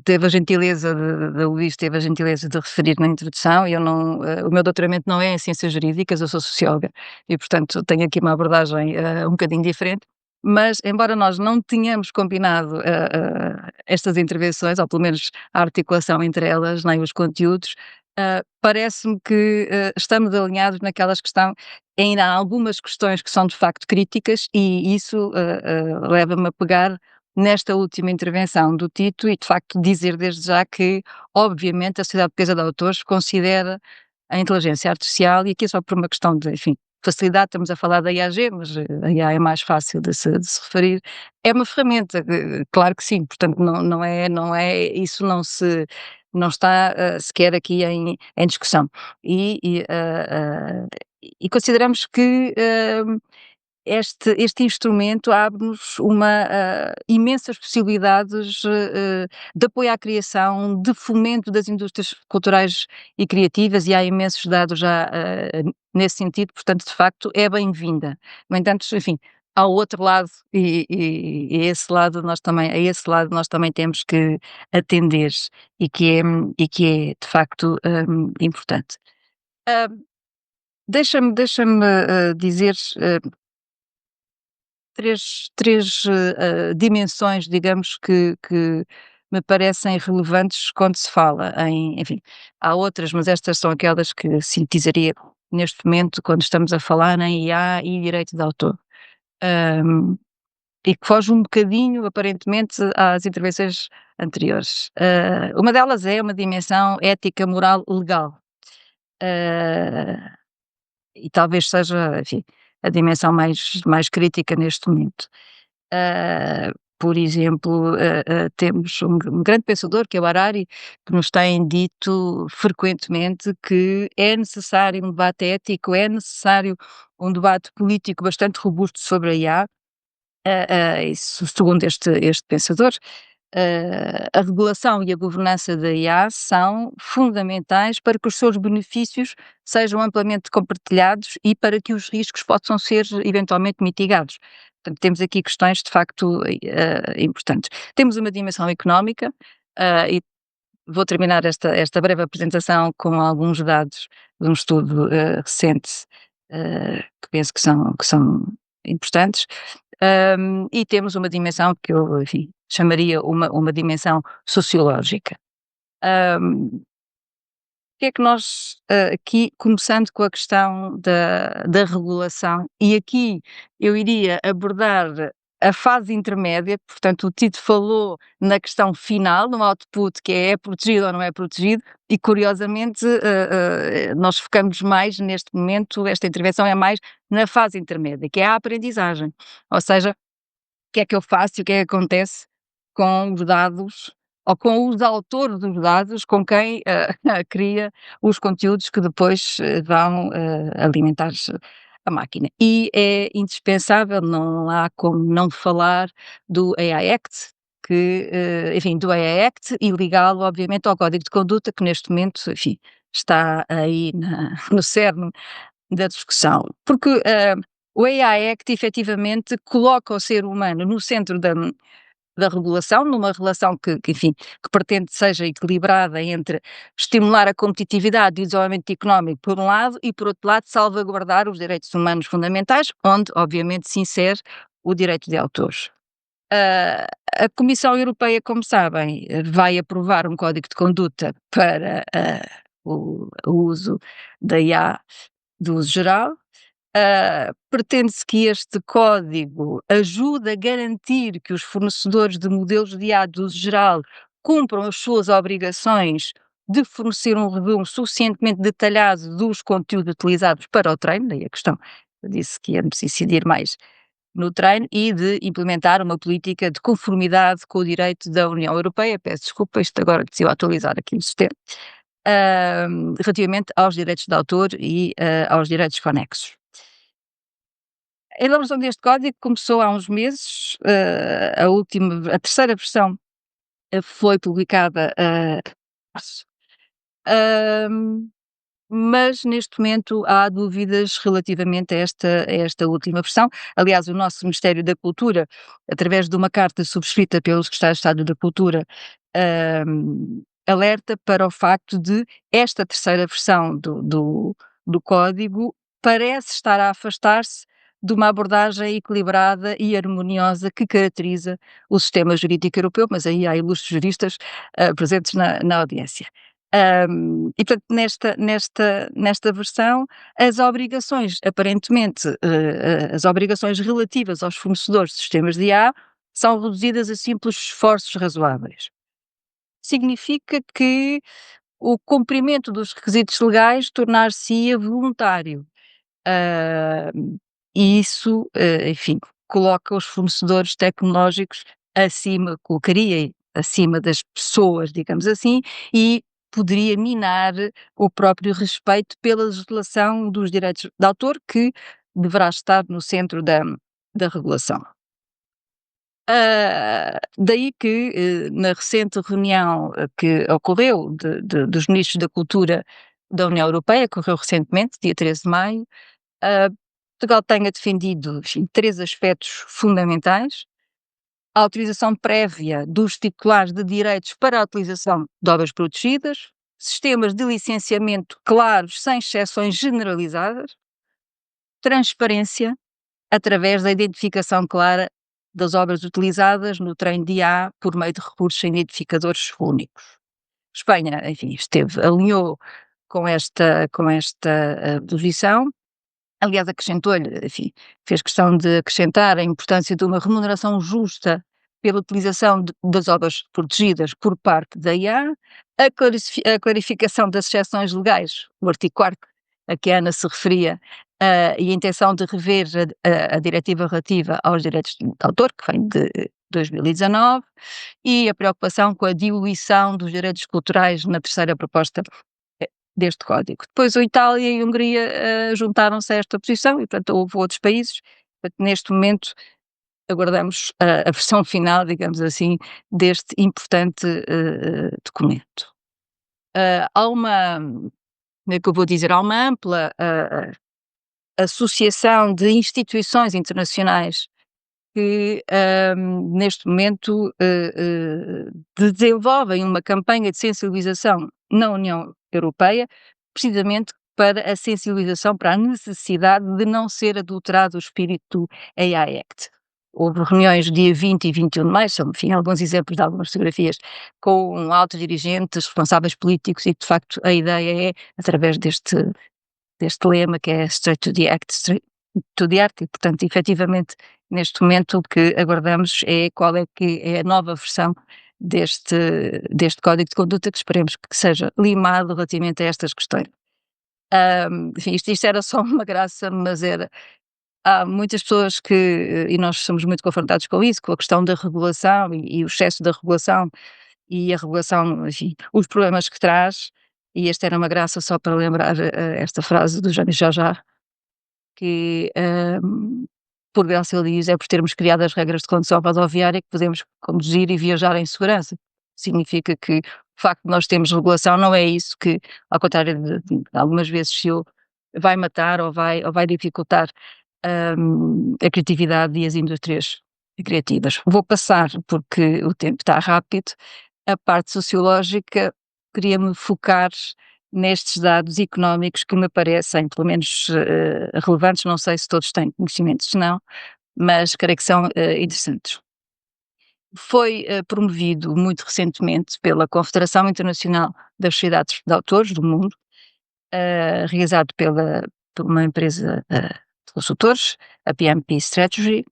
teve a gentileza o Luís teve a gentileza de referir na introdução, eu não, o meu doutoramento não é em ciências jurídicas, eu sou socióloga e, portanto, tenho aqui uma abordagem um bocadinho diferente, mas embora nós não tenhamos combinado estas intervenções, ou pelo menos a articulação entre elas, nem os conteúdos, parece-me que estamos alinhados naquelas que estão. Ainda há algumas questões que são de facto críticas e isso leva-me a pegar nesta última intervenção do Tito e de facto dizer desde já que obviamente a Sociedade Portuguesa de Autores considera a inteligência artificial, e aqui só por uma questão de, enfim, facilidade, estamos a falar da IAG, mas a IA é mais fácil de se referir, é uma ferramenta, claro que sim, portanto não é, isso não está sequer aqui em discussão. E consideramos que este instrumento abre-nos imensas possibilidades de apoio à criação, de fomento das indústrias culturais e criativas, e há imensos dados já nesse sentido, portanto, de facto, é bem-vinda. No entanto, enfim, ao outro lado e a esse lado nós também temos que atender e que é de facto, importante. Hã, deixa-me dizer, três dimensões, digamos, que me parecem relevantes quando se fala em enfim, há outras, mas estas são aquelas que sintetizaria neste momento quando estamos a falar em IA e direito de autor. Hã, e que foge um bocadinho, aparentemente, às intervenções anteriores. Uma delas é uma dimensão ética, moral, legal. Hã, e talvez seja, enfim, a dimensão mais crítica neste momento. Por exemplo, temos um grande pensador que é o Harari, que nos tem dito frequentemente que é necessário um debate ético, é necessário um debate político bastante robusto sobre a IA, isso segundo este pensador, a regulação e a governança da IA são fundamentais para que os seus benefícios sejam amplamente compartilhados e para que os riscos possam ser eventualmente mitigados. Portanto, temos aqui questões de facto importantes. Temos uma dimensão económica, e vou terminar esta breve apresentação com alguns dados de um estudo recente, que penso que são importantes. E temos uma dimensão que eu, enfim, chamaria uma dimensão sociológica. O que é que nós, aqui, começando com a questão da regulação, e aqui eu iria abordar a fase intermédia, portanto, o Tito falou na questão final, no output, que é protegido ou não é protegido, e curiosamente, nós focamos mais neste momento, esta intervenção é mais na fase intermédia, que é a aprendizagem. Ou seja, o que é que eu faço e o que é que acontece com os dados ou com os autores dos dados, com quem cria os conteúdos que depois vão alimentar a máquina. E é indispensável, não há como não falar do AI Act, enfim, do AI Act e ligá-lo, obviamente, ao Código de Conduta, que neste momento, enfim, está aí no cerne da discussão. Porque o AI Act efetivamente coloca o ser humano no centro da regulação, numa relação enfim, que pretende seja equilibrada entre estimular a competitividade e o desenvolvimento económico por um lado e por outro lado salvaguardar os direitos humanos fundamentais, onde obviamente se insere o direito de autores. A Comissão Europeia, como sabem, vai aprovar um código de conduta para o uso da IA de uso geral. Pretende-se que este código ajude a garantir que os fornecedores de modelos de IA de uso geral cumpram as suas obrigações de fornecer um resumo suficientemente detalhado dos conteúdos utilizados para o treino, daí a questão, eu disse que íamos incidir mais no treino, e de implementar uma política de conformidade com o direito da União Europeia, peço desculpa, isto agora decidiu atualizar aqui o sistema, relativamente aos direitos de autor e aos direitos conexos. A elaboração deste código começou há uns meses, a terceira versão foi publicada em março, hum, mas neste momento há dúvidas relativamente a esta última versão. Aliás, o nosso Ministério da Cultura, através de uma carta subscrita pelo Secretário de Estado da Cultura, alerta para o facto de esta terceira versão do código parece estar a afastar-se de uma abordagem equilibrada e harmoniosa que caracteriza o sistema jurídico europeu, mas aí há ilustres juristas presentes na audiência. E portanto nesta versão as obrigações aparentemente, as obrigações relativas aos fornecedores de sistemas de IA são reduzidas a simples esforços razoáveis. Significa que o cumprimento dos requisitos legais tornar-se-ia voluntário. E isso, enfim, coloca os fornecedores tecnológicos colocaria acima das pessoas, digamos assim, e poderia minar o próprio respeito pela legislação dos direitos de autor, que deverá estar no centro da regulação. Daí que, na recente reunião que ocorreu dos ministros da Cultura da União Europeia, ocorreu recentemente, dia 13 de maio, Portugal tenha defendido, enfim, 3 aspectos fundamentais: a autorização prévia dos titulares de direitos para a utilização de obras protegidas, sistemas de licenciamento claros, sem exceções generalizadas, transparência através da identificação clara das obras utilizadas no trem de IA por meio de recursos a identificadores únicos. Espanha, enfim, alinhou com esta posição. Aliás, acrescentou-lhe, enfim, fez questão de acrescentar a importância de uma remuneração justa pela utilização das obras protegidas por parte da IA, a clarificação das exceções legais, o artigo 4º a que a Ana se referia, e a intenção de rever a diretiva relativa aos direitos de autor, que vem de 2019, e a preocupação com a diluição dos direitos culturais na terceira proposta deste código. Depois a Itália e a Hungria juntaram-se a esta posição e, portanto, houve outros países. Portanto, neste momento aguardamos a versão final, digamos assim, deste importante documento. Há uma, como é que eu vou dizer, há uma ampla associação de instituições internacionais que neste momento desenvolvem uma campanha de sensibilização na União Europeia, precisamente para a sensibilização para a necessidade de não ser adulterado o espírito do AI Act. Houve reuniões dia 20 e 21 de maio, são, enfim, alguns exemplos de algumas fotografias, com altos dirigentes, responsáveis políticos, e de facto a ideia é, através deste lema que é Straight to the Act, Straight to the Art, e portanto, efetivamente, neste momento o que aguardamos é qual é que é a nova versão deste Código de Conduta, que esperemos que seja limado relativamente a estas questões. Enfim, isto era só uma graça, mas há muitas pessoas e nós somos muito confrontados com isso, com a questão da regulação e o excesso da regulação, e a regulação, enfim, os problemas que traz, e esta era uma graça só para lembrar esta frase do Janis Jarjar, que por graça ele diz, é por termos criado as regras de condução rodoviária que podemos conduzir e viajar em segurança. Significa que o facto de nós termos regulação não é isso que, ao contrário de algumas vezes, vai matar ou vai dificultar a criatividade e as indústrias criativas. Vou passar, porque o tempo está rápido, a parte sociológica. Queria-me focar nestes dados económicos que me parecem, pelo menos, relevantes. Não sei se todos têm conhecimento, se não, mas creio que são interessantes. Foi promovido muito recentemente pela Confederação Internacional das Sociedades de Autores do Mundo, realizado por uma empresa de consultores, a PMP Strategy,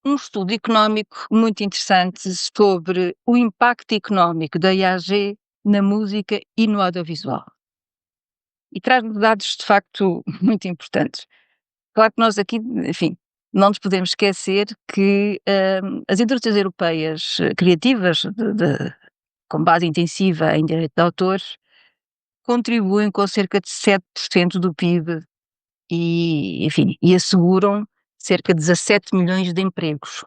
um estudo económico muito interessante sobre o impacto económico da IAG na música e no audiovisual. E traz-nos dados de facto muito importantes. Claro que nós aqui, enfim, não nos podemos esquecer que as indústrias europeias criativas, com base intensiva em direito de autor, contribuem com cerca de 7% do PIB e, enfim, e asseguram cerca de 17 milhões de empregos.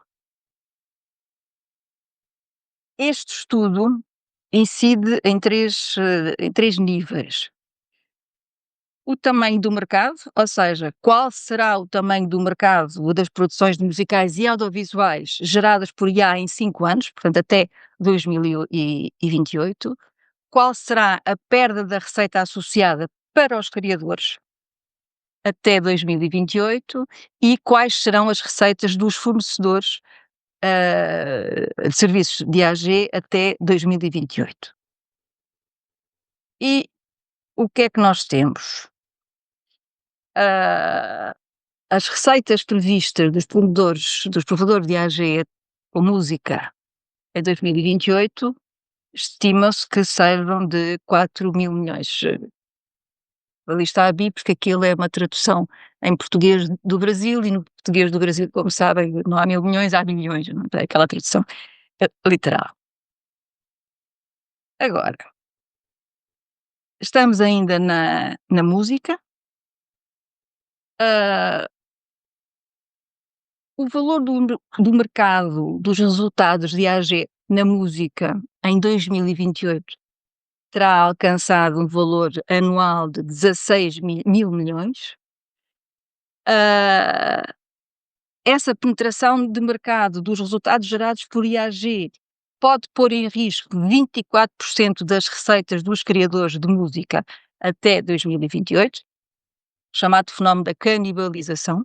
Este estudo incide em três níveis. O tamanho do mercado, ou seja, qual será o tamanho do mercado das produções musicais e audiovisuais geradas por IA em 5 anos, portanto até 2028, qual será a perda da receita associada para os criadores até 2028 e quais serão as receitas dos fornecedores de serviços de AG até 2028. E o que é que nós temos? As receitas previstas dos provedores de AG com música em 2028 estima-se que sejam de 4 mil milhões. Ali está a BIP, porque aquilo é uma tradução em português do Brasil, e no português do Brasil, como sabem, não há mil milhões, há milhões, não é aquela tradução literal. Agora, estamos ainda na música. O valor do mercado dos resultados de AG na música em 2028 terá alcançado um valor anual de 16 mil milhões. Ah, essa penetração de mercado dos resultados gerados por IAG pode pôr em risco 24% das receitas dos criadores de música até 2028, chamado fenómeno da canibalização,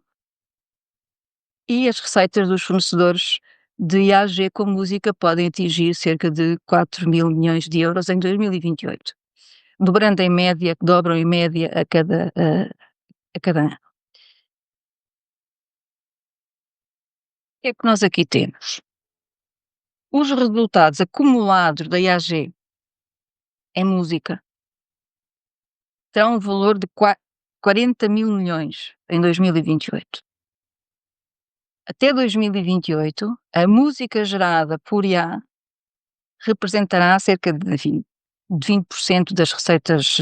e as receitas dos fornecedores de IAG com música podem atingir cerca de 4 mil milhões de euros em 2028, dobram em média a cada ano. O que é que nós aqui temos? Os resultados acumulados da IAG em música terão um valor de 40 mil milhões em 2028. Até 2028, a música gerada por IA representará cerca de 20% das receitas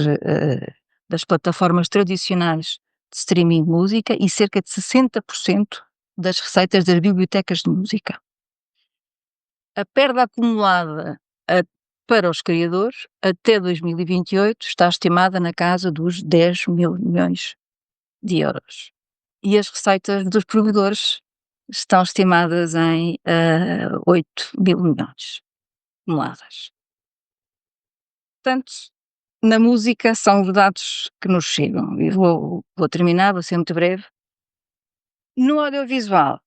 das plataformas tradicionais de streaming de música e cerca de 60% das receitas das bibliotecas de música. A perda acumulada para os criadores até 2028 está estimada na casa dos 10 mil milhões de euros. E as receitas dos provedores estão estimadas em 8 mil milhões acumuladas. Portanto, na música são os dados que nos chegam. E vou terminar, vou ser muito breve. No audiovisual,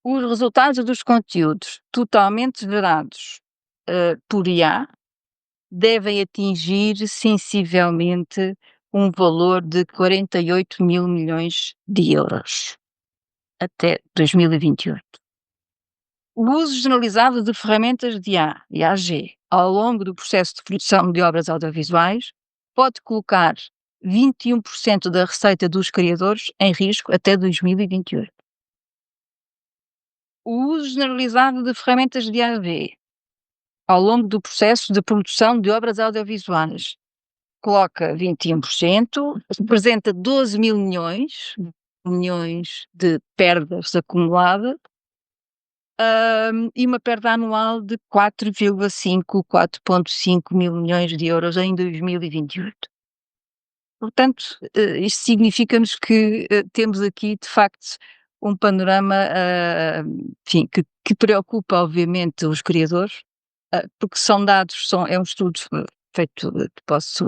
os resultados dos conteúdos totalmente gerados por IA devem atingir sensivelmente um valor de 48 mil milhões de euros até 2028. O uso generalizado de ferramentas de IA e AG ao longo do processo de produção de obras audiovisuais pode colocar 21% da receita dos criadores em risco até 2028. O uso generalizado de ferramentas de AV ao longo do processo de produção de obras audiovisuais coloca 21%, representa 12 mil milhões de perdas acumuladas, e uma perda anual de 4,5 mil milhões de euros em 2028. Portanto, isto significa-nos que temos aqui, de facto, um panorama, enfim, que preocupa, obviamente, os criadores, porque são dados, é um estudo feito, que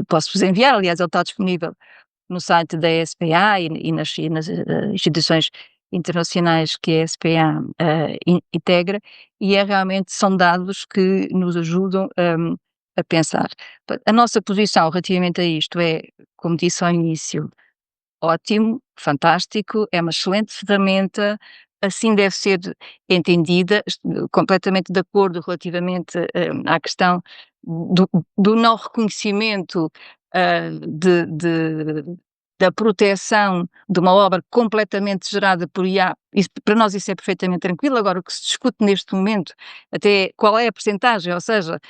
posso-vos enviar, aliás, ele está disponível no site da SPA e nas instituições internacionais que a SPA integra, e realmente são dados que nos ajudam a pensar. A nossa posição relativamente a isto é, como disse ao início, ótimo, fantástico, é uma excelente ferramenta, assim deve ser entendida, completamente de acordo relativamente à questão do não reconhecimento da proteção de uma obra completamente gerada por IA. Para nós isso é perfeitamente tranquilo. Agora, o que se discute neste momento, até qual é a percentagem, ou seja,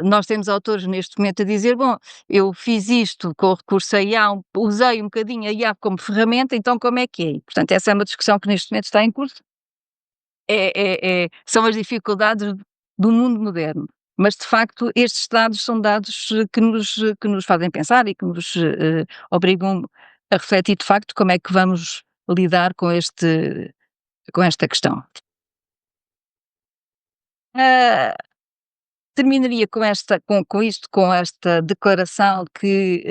nós temos autores neste momento a dizer, bom, eu fiz isto com o recurso a IA, usei um bocadinho a IA como ferramenta, então como é que é? Portanto, essa é uma discussão que neste momento está em curso. São as dificuldades do mundo moderno. Mas, de facto, estes dados são dados que nos fazem pensar e que nos obrigam a refletir, de facto, como é que vamos lidar com esta questão. Terminaria com esta declaração que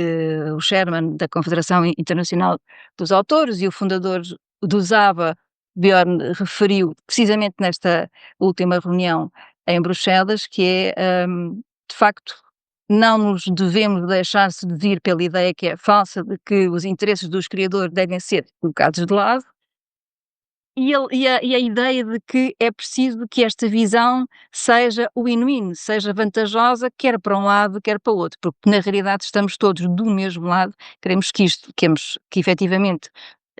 o chairman da Confederação Internacional dos Autores e o fundador do ZAVA, Bjorn, referiu precisamente nesta última reunião em Bruxelas, que é, de facto, não nos devemos deixar seduzir pela ideia que é falsa de que os interesses dos criadores devem ser colocados de lado, e a ideia de que é preciso que esta visão seja win-win, seja vantajosa, quer para um lado, quer para o outro, porque na realidade estamos todos do mesmo lado, queremos que efetivamente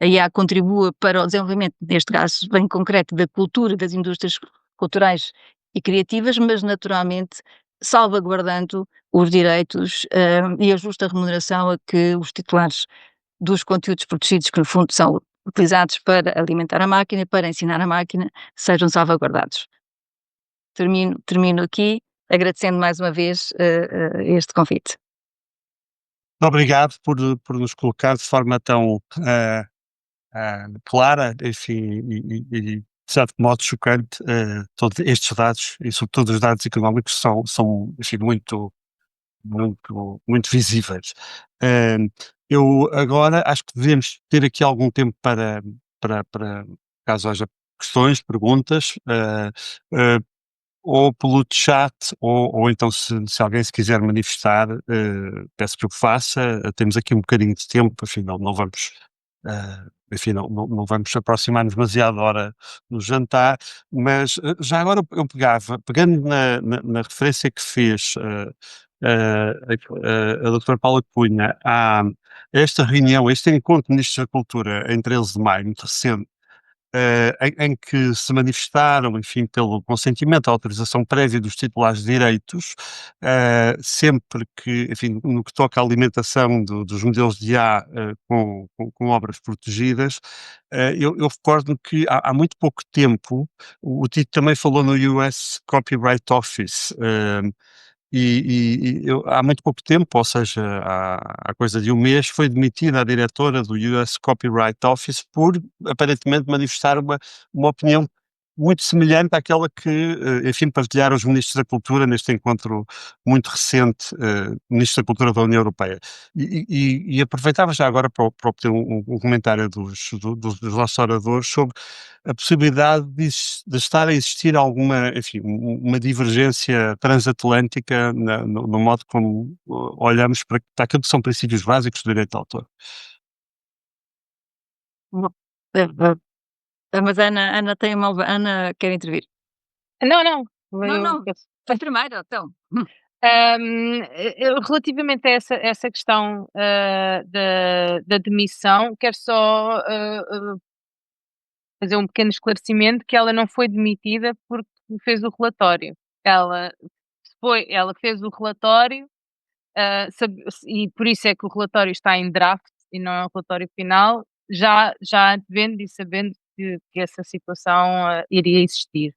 a IA contribua para o desenvolvimento, neste caso bem concreto, da cultura, das indústrias culturais e criativas, mas naturalmente salvaguardando os direitos e a justa remuneração a que os titulares dos conteúdos protegidos, que no fundo são utilizados para alimentar a máquina, para ensinar a máquina, sejam salvaguardados. Termino aqui, agradecendo mais uma vez este convite.
Obrigado por nos colocar de forma tão clara, enfim, de certo modo chocante, todos estes dados e sobretudo os dados económicos são enfim, muito visíveis. Hã, eu agora acho que devemos ter aqui algum tempo para caso haja questões, perguntas, hã, ou pelo chat ou então se alguém se quiser manifestar, peço que o faça, temos aqui um bocadinho de tempo, afinal não vamos, enfim, não vamos aproximar-nos demasiado da hora do jantar, mas, já agora eu pegando na referência que fez, a doutora Paula Cunha a esta reunião, este encontro de ministros da cultura em 13 de maio, muito recente, em que se manifestaram, enfim, pelo consentimento à autorização prévia dos titulares de direitos, sempre que, enfim, no que toca à alimentação dos modelos de IA, com obras protegidas, eu recordo-me que há muito pouco tempo, o Tito também falou no US Copyright Office, eu há muito pouco tempo, ou seja, há coisa de um mês, foi demitida a diretora do US Copyright Office por aparentemente manifestar uma opinião muito semelhante àquela que, enfim, partilharam os ministros da cultura neste encontro muito recente, ministros da cultura da União Europeia. E aproveitava já agora para obter um comentário dos nossos oradores sobre a possibilidade de estar a existir alguma, enfim, uma divergência transatlântica no modo como olhamos para aquilo que são princípios básicos do direito de autor.
Eh, mas a Ana tem Ana quer intervir.
Não, não.
Não, não. Foi primeiro, então.
Relativamente a essa questão da demissão, quero só fazer um pequeno esclarecimento que ela não foi demitida porque fez o relatório. Ela fez o relatório, e por isso é que o relatório está em draft e não é um relatório final, já vendo e sabendo que essa situação iria existir.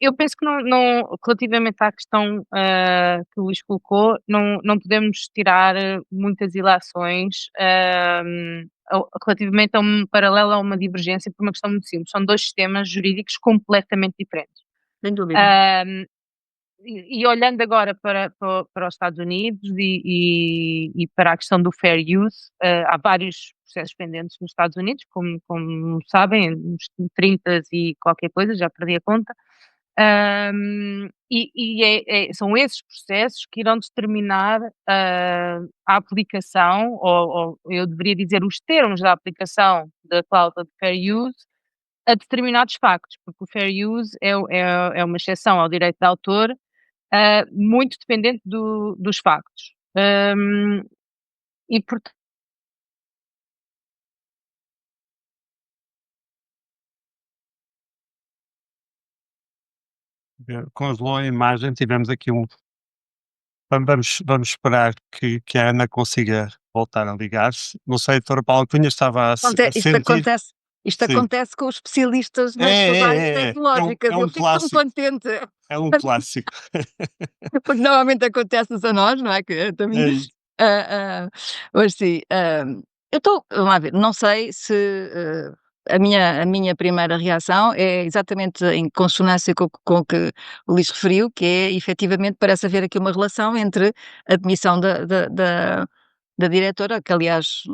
Eu penso que relativamente à questão que o Luís colocou, não podemos tirar muitas ilações relativamente a um paralelo a uma divergência por uma questão muito simples. São dois sistemas jurídicos completamente diferentes.
Sem dúvida.
E olhando agora para os Estados Unidos e para a questão do fair use, há vários processos pendentes nos Estados Unidos, como sabem, uns 30 e qualquer coisa, já perdi a conta. São esses processos que irão determinar a aplicação, ou eu deveria dizer os termos da aplicação da cláusula de fair use a determinados factos, porque o fair use é uma exceção ao direito de autor, muito dependente dos factos. E portanto
Congelou a imagem, tivemos aqui vamos esperar que a Ana consiga voltar a ligar-se. Não sei, a doutora Paula Cunha estava a sentir.
Isto
Sim.
acontece com os especialistas nas
É,
trabalhos
é.
tecnológicas.
É um
Eu fico tão
clássico.
contente,
É um clássico.
porque normalmente acontece a nós, não é? Que também.
É isso.
Mas sim, vamos lá ver, não sei se a minha primeira reação é exatamente em consonância com o que o Luís referiu, que é efetivamente parece haver aqui uma relação entre a demissão da diretora, que aliás,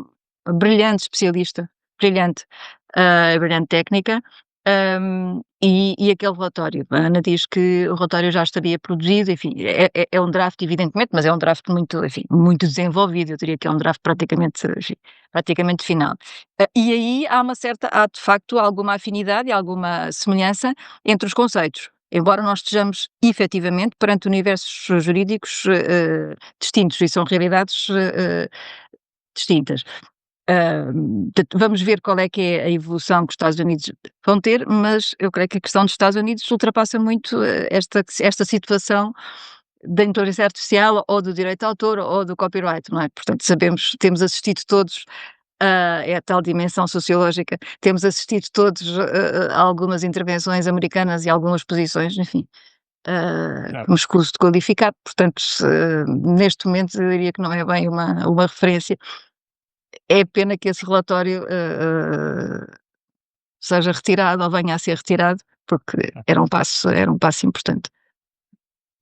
brilhante especialista, brilhante, brilhante técnica, e aquele relatório. A Ana diz que o relatório já estaria produzido, enfim, é um draft, evidentemente, mas é um draft muito, enfim, muito desenvolvido. Eu diria que é um draft praticamente, enfim, praticamente final. E aí há de facto alguma afinidade e alguma semelhança entre os conceitos. Embora nós estejamos efetivamente perante universos jurídicos distintos, e são realidades distintas. Portanto, vamos ver qual é que é a evolução que os Estados Unidos vão ter, mas eu creio que a questão dos Estados Unidos ultrapassa muito esta situação da inteligência artificial ou do direito de autor ou do copyright, não é? Portanto, temos assistido todos é a tal dimensão sociológica, temos assistido todos a algumas intervenções americanas e algumas posições, enfim,
Certo.
como escuso de qualificado, portanto, neste momento eu diria que não é bem uma referência. É pena que esse relatório seja retirado ou venha a ser retirado, porque era um passo importante.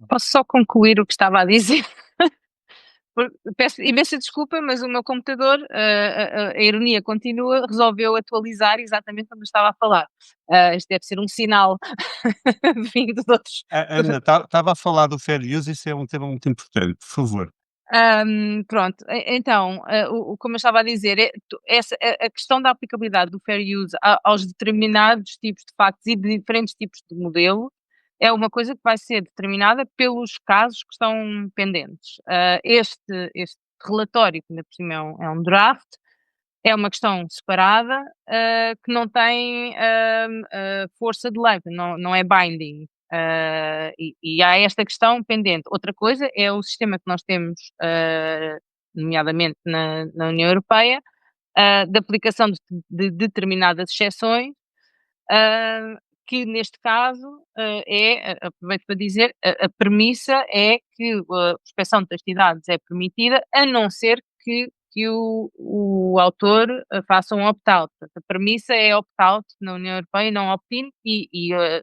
Posso só concluir o que estava a dizer? Peço imensa desculpa, mas o meu computador, a ironia continua, resolveu atualizar exatamente quando eu estava a falar. Isto deve ser um sinal vindo de outros.
Ana, estava a falar do fair use, isso é um tema muito importante, por favor.
Pronto, então, como eu estava a dizer, a questão da aplicabilidade do fair use aos determinados tipos de factos e de diferentes tipos de modelo, é uma coisa que vai ser determinada pelos casos que estão pendentes. Este relatório, que ainda por cima é um draft, é uma questão separada, que não tem, força de lei, não é binding. E há esta questão pendente. Outra coisa é o sistema que nós temos, nomeadamente na União Europeia, de aplicação de determinadas exceções, ah, que neste caso, aproveito para dizer, a premissa é que a prospeção de texto dados é permitida, a não ser que o autor faça um opt-out. Portanto, a premissa é opt-out na União Europeia e não opt-in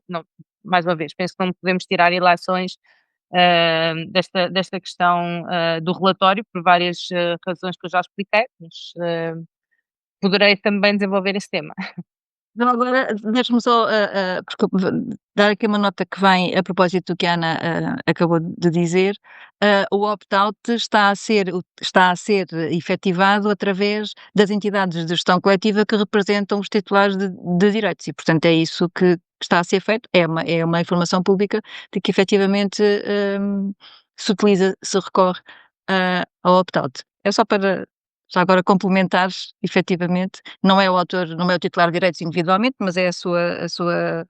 não, mais uma vez, penso que não podemos tirar ilações desta questão do relatório por várias razões que eu já expliquei, mas poderei também desenvolver esse tema.
Então agora deixa-me só, dar aqui uma nota que vem a propósito do que a Ana, acabou de dizer. O opt-out está a ser efetivado através das entidades de gestão coletiva que representam os titulares de direitos e, portanto, é isso que está a ser feito. É uma informação pública de que efetivamente, se recorre, ao opt-out. É só para já agora complementares, efetivamente, não é o autor, não é o titular de direitos individualmente, mas é a sua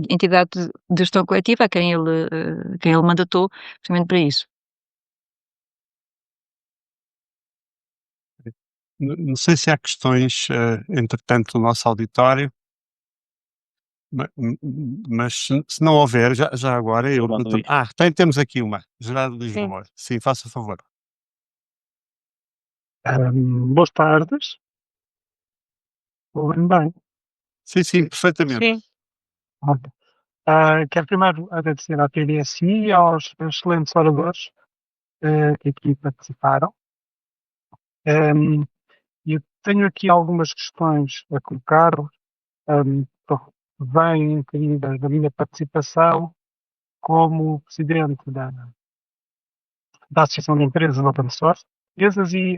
entidade de gestão coletiva a quem ele mandatou, justamente para isso.
Não sei se há questões, entretanto, no nosso auditório, mas se não houver, já agora eu
Olá, Luís.
temos aqui uma, Gerardo
Sim.
Lisboa. Sim, faça favor.
Boas tardes. Ouvem bem?
Sim, perfeitamente.
Sim.
Ok. Quero primeiro agradecer à TDSI e aos excelentes oradores que aqui participaram. Eu tenho aqui algumas questões a colocar, vêm um bocadinho da minha participação como presidente da Associação de Empresas Open Source Portuguesas e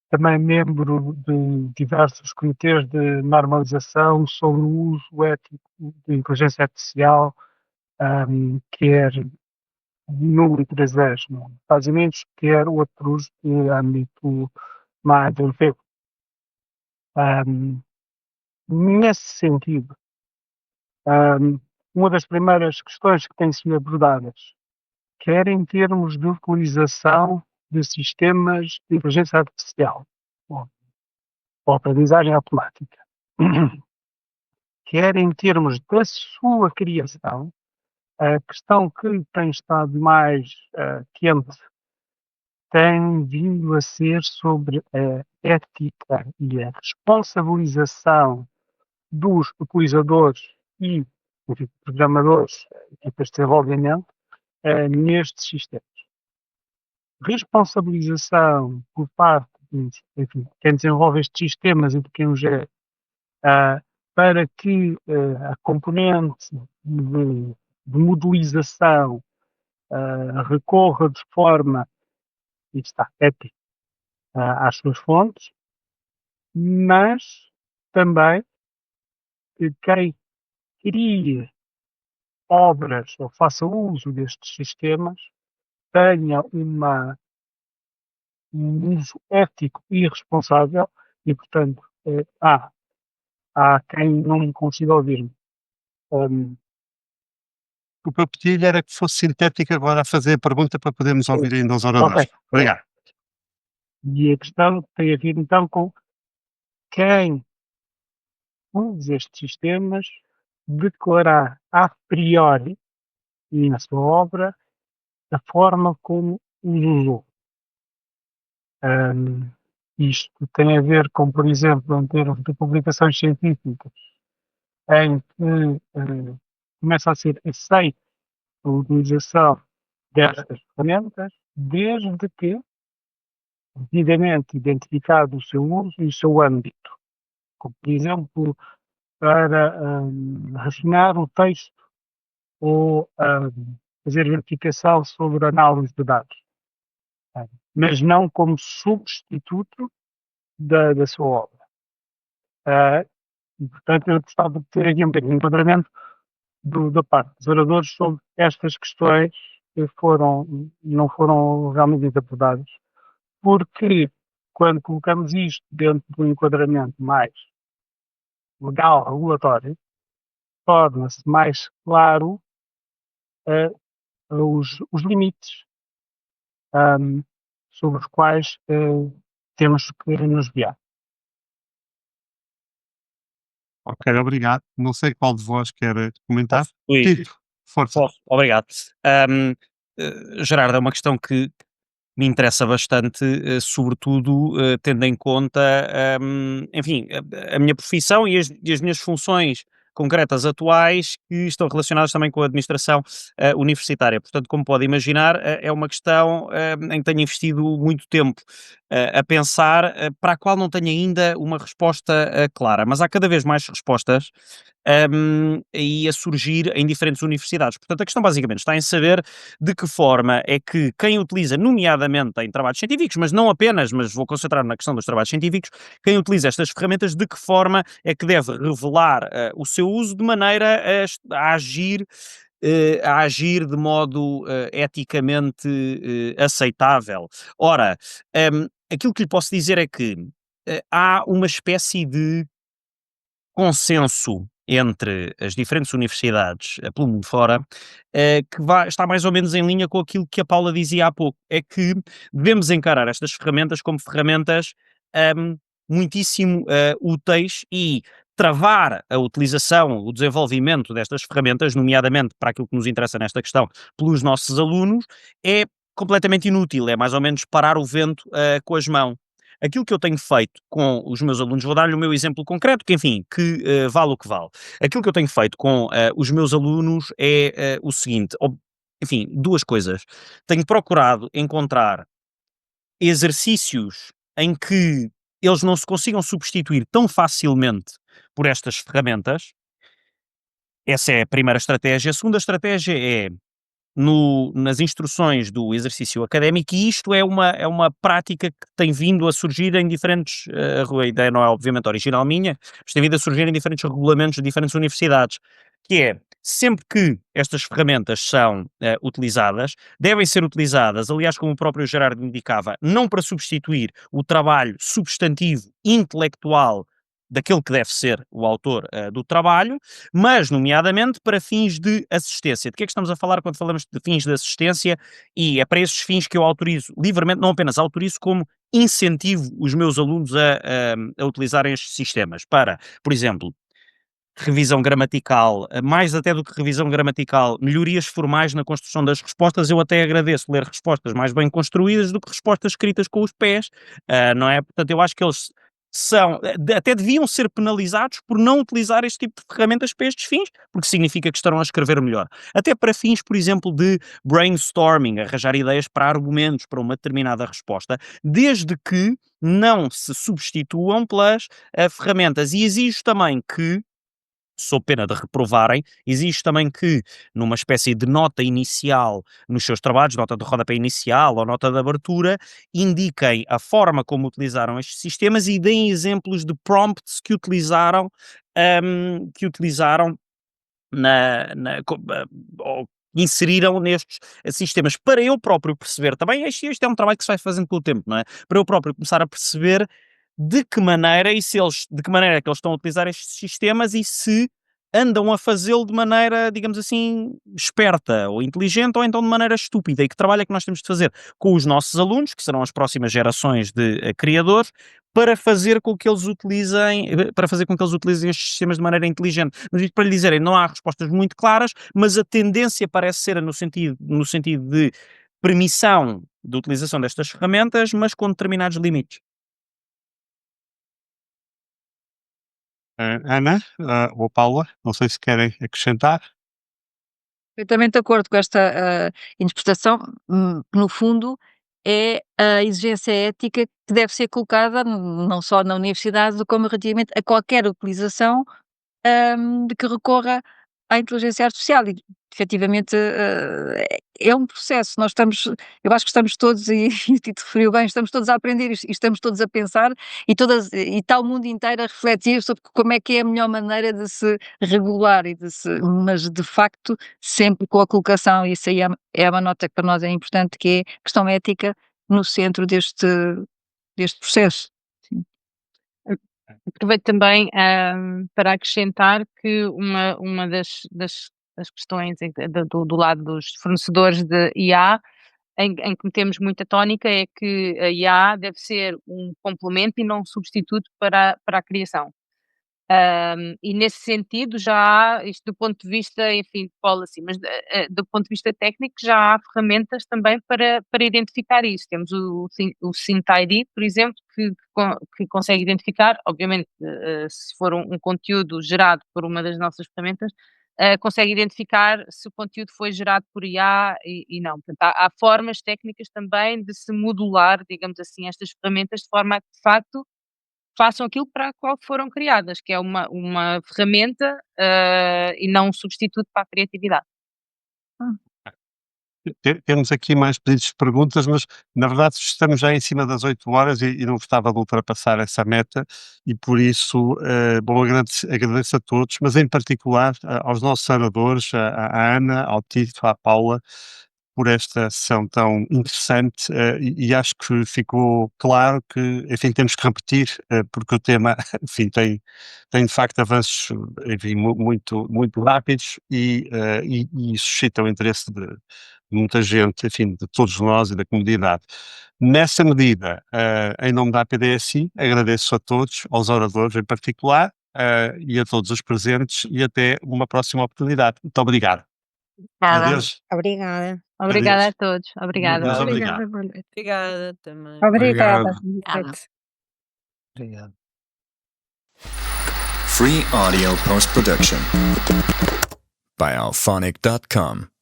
também membro de diversos comitês de normalização sobre o uso ético de inteligência artificial, quer no I310, nos Estados Unidos, quer outros de âmbito mais europeu. Nesse sentido, uma das primeiras questões que têm sido abordadas, quer em termos de utilização de sistemas de inteligência artificial, ou aprendizagem automática, quer em termos da sua criação, a questão que tem estado mais quente tem vindo a ser sobre a ética e a responsabilização dos utilizadores e, enfim, programadores, equipas de desenvolvimento, nestes sistemas. Responsabilização por parte de, enfim, quem desenvolve estes sistemas e de quem os gera, para que a componente de modelização recorra de forma, e está, ética, às suas fontes, mas também que quem crie obras ou faça uso destes sistemas tenha um uso ético e responsável e, portanto, há quem não me consiga ouvir-me.
O que eu pedi era que fosse sintético agora a fazer a pergunta para podermos ouvir ainda os oradores.
Ok.
Obrigado.
E a questão tem a ver então com quem usa estes sistemas declarar a priori e na sua obra a forma como os usou. Hum, Isto tem a ver com, por exemplo, em termos de publicações científicas, em que começa a ser aceita a utilização destas ferramentas, desde que devidamente identificado o seu uso e o seu âmbito. Como, por exemplo, para refinar o texto ou fazer verificação sobre análise de dados, mas não como substituto da sua obra. E, portanto, eu gostava de ter aqui um pequeno enquadramento da parte dos oradores sobre estas questões que não foram realmente interpretadas, porque quando colocamos isto dentro de um enquadramento mais legal, regulatório, torna-se mais claro os limites ahm, sobre os quais temos que nos guiar.
Ok, obrigado. Não sei qual de vós quer comentar.
Luís,
Tito, força.
posso? Obrigado. Gerardo, é uma questão que me interessa bastante, sobretudo tendo em conta, enfim, a minha profissão e as minhas funções concretas atuais que estão relacionadas também com a administração universitária. Portanto, como pode imaginar, é uma questão em que tenho investido muito tempo a pensar, para a qual não tenho ainda uma resposta clara, mas há cada vez mais respostas aí a surgir em diferentes universidades. Portanto, a questão basicamente está em saber de que forma é que quem utiliza, nomeadamente em trabalhos científicos, mas não apenas, mas vou concentrar na questão dos trabalhos científicos, quem utiliza estas ferramentas, de que forma é que deve revelar o seu uso de maneira a agir de modo eticamente aceitável. Ora, aquilo que lhe posso dizer é que há uma espécie de consenso entre as diferentes universidades pelo mundo fora, está mais ou menos em linha com aquilo que a Paula dizia há pouco, é que devemos encarar estas ferramentas como ferramentas hum, muitíssimo úteis e travar a utilização, o desenvolvimento destas ferramentas, nomeadamente para aquilo que nos interessa nesta questão, pelos nossos alunos, é completamente inútil, é mais ou menos parar o vento com as mãos. Aquilo que eu tenho feito com os meus alunos, vou dar-lhe o meu exemplo concreto, que enfim, que vale o que vale. Aquilo que eu tenho feito com os meus alunos é o seguinte, enfim, duas coisas. Tenho procurado encontrar exercícios em que eles não se consigam substituir tão facilmente por estas ferramentas. Essa é a primeira estratégia. A segunda estratégia é nas instruções do exercício académico, e isto é uma prática que tem vindo a surgir em diferentes, a ideia não é obviamente original minha, mas tem vindo a surgir em diferentes regulamentos de diferentes universidades, que é, sempre que estas ferramentas são utilizadas, devem ser utilizadas, aliás, como o próprio Gerardo indicava, não para substituir o trabalho substantivo, intelectual, daquele que deve ser o autor do trabalho, mas, nomeadamente, para fins de assistência. De que é que estamos a falar quando falamos de fins de assistência? E é para esses fins que eu autorizo livremente, não apenas autorizo, como incentivo os meus alunos a utilizarem estes sistemas para, por exemplo, revisão gramatical, mais até do que revisão gramatical, melhorias formais na construção das respostas. Eu até agradeço ler respostas mais bem construídas do que respostas escritas com os pés, não é? Portanto, eu acho que eles até deviam ser penalizados por não utilizar este tipo de ferramentas para estes fins, porque significa que estarão a escrever melhor. Até para fins, por exemplo, de brainstorming, arranjar ideias para argumentos para uma determinada resposta, desde que não se substituam pelas ferramentas. E exijo também que, sob pena de reprovarem, exige também que, numa espécie de nota inicial nos seus trabalhos, nota de rodapé inicial ou nota de abertura, indiquem a forma como utilizaram estes sistemas e deem exemplos de prompts que utilizaram, ou inseriram nestes sistemas, para eu próprio perceber também, este é um trabalho que se vai fazendo com o tempo, não é? Para eu próprio começar a perceber de que maneira é que eles estão a utilizar estes sistemas e se andam a fazê-lo de maneira, digamos assim, esperta ou inteligente, ou então de maneira estúpida. E que trabalho é que nós temos de fazer com os nossos alunos, que serão as próximas gerações de criadores, para fazer com que eles utilizem estes sistemas de maneira inteligente. Mas isto para lhe dizerem, não há respostas muito claras, mas a tendência parece ser no sentido de permissão de utilização destas ferramentas, mas com determinados limites.
Ana, ou Paula, não sei se querem acrescentar.
Perfeitamente de acordo com esta interpretação, que no fundo é a exigência ética que deve ser colocada não só na universidade, como relativamente a qualquer utilização de que recorra à inteligência artificial e efetivamente, é um processo, eu acho que estamos todos e te referiu bem, estamos todos a aprender e estamos todos a pensar e está o mundo inteiro a refletir sobre como é que é a melhor maneira de se regular mas de facto sempre com a colocação, isso aí é uma nota que para nós é importante, que é a questão ética no centro deste processo. Sim.
Aproveito também, para acrescentar que uma das questões do lado dos fornecedores de IA, em que metemos muita tónica, é que a IA deve ser um complemento e não um substituto para a criação. E nesse sentido já há, isto do ponto de vista, enfim, de policy, mas do ponto de vista técnico já há ferramentas também para identificar isso. Temos o SynthID, por exemplo, que consegue identificar, obviamente, se for um conteúdo gerado por uma das nossas ferramentas, consegue identificar se o conteúdo foi gerado por IA e não. Portanto, há formas técnicas também de se modular, digamos assim, estas ferramentas de forma a que, de facto, façam aquilo para a qual foram criadas, que é uma ferramenta, e não um substituto para a criatividade.
Temos aqui mais pedidos de perguntas, mas na verdade estamos já em cima das 8 horas e não gostava de ultrapassar essa meta e por isso, bom, agradeço a todos, mas em particular aos nossos oradores, à Ana, ao Tito, à Paula, por esta sessão tão interessante, e acho que ficou claro que, enfim, temos que repetir, porque o tema, enfim, tem de facto avanços, enfim, muito rápidos e suscita o interesse de muita gente, enfim, de todos nós e da comunidade. Nessa medida, em nome da APDSI, agradeço a todos, aos oradores em particular, e a todos os presentes e até uma próxima oportunidade. Muito obrigado.
Obrigada.
Adeus.
Obrigada.
Obrigada
Adeus.
a todos. Obrigada.
Deus obrigado.
Boa noite.
Obrigada também.
Obrigada.
Obrigado.
Obrigado.
Free audio post production by alphonic.com.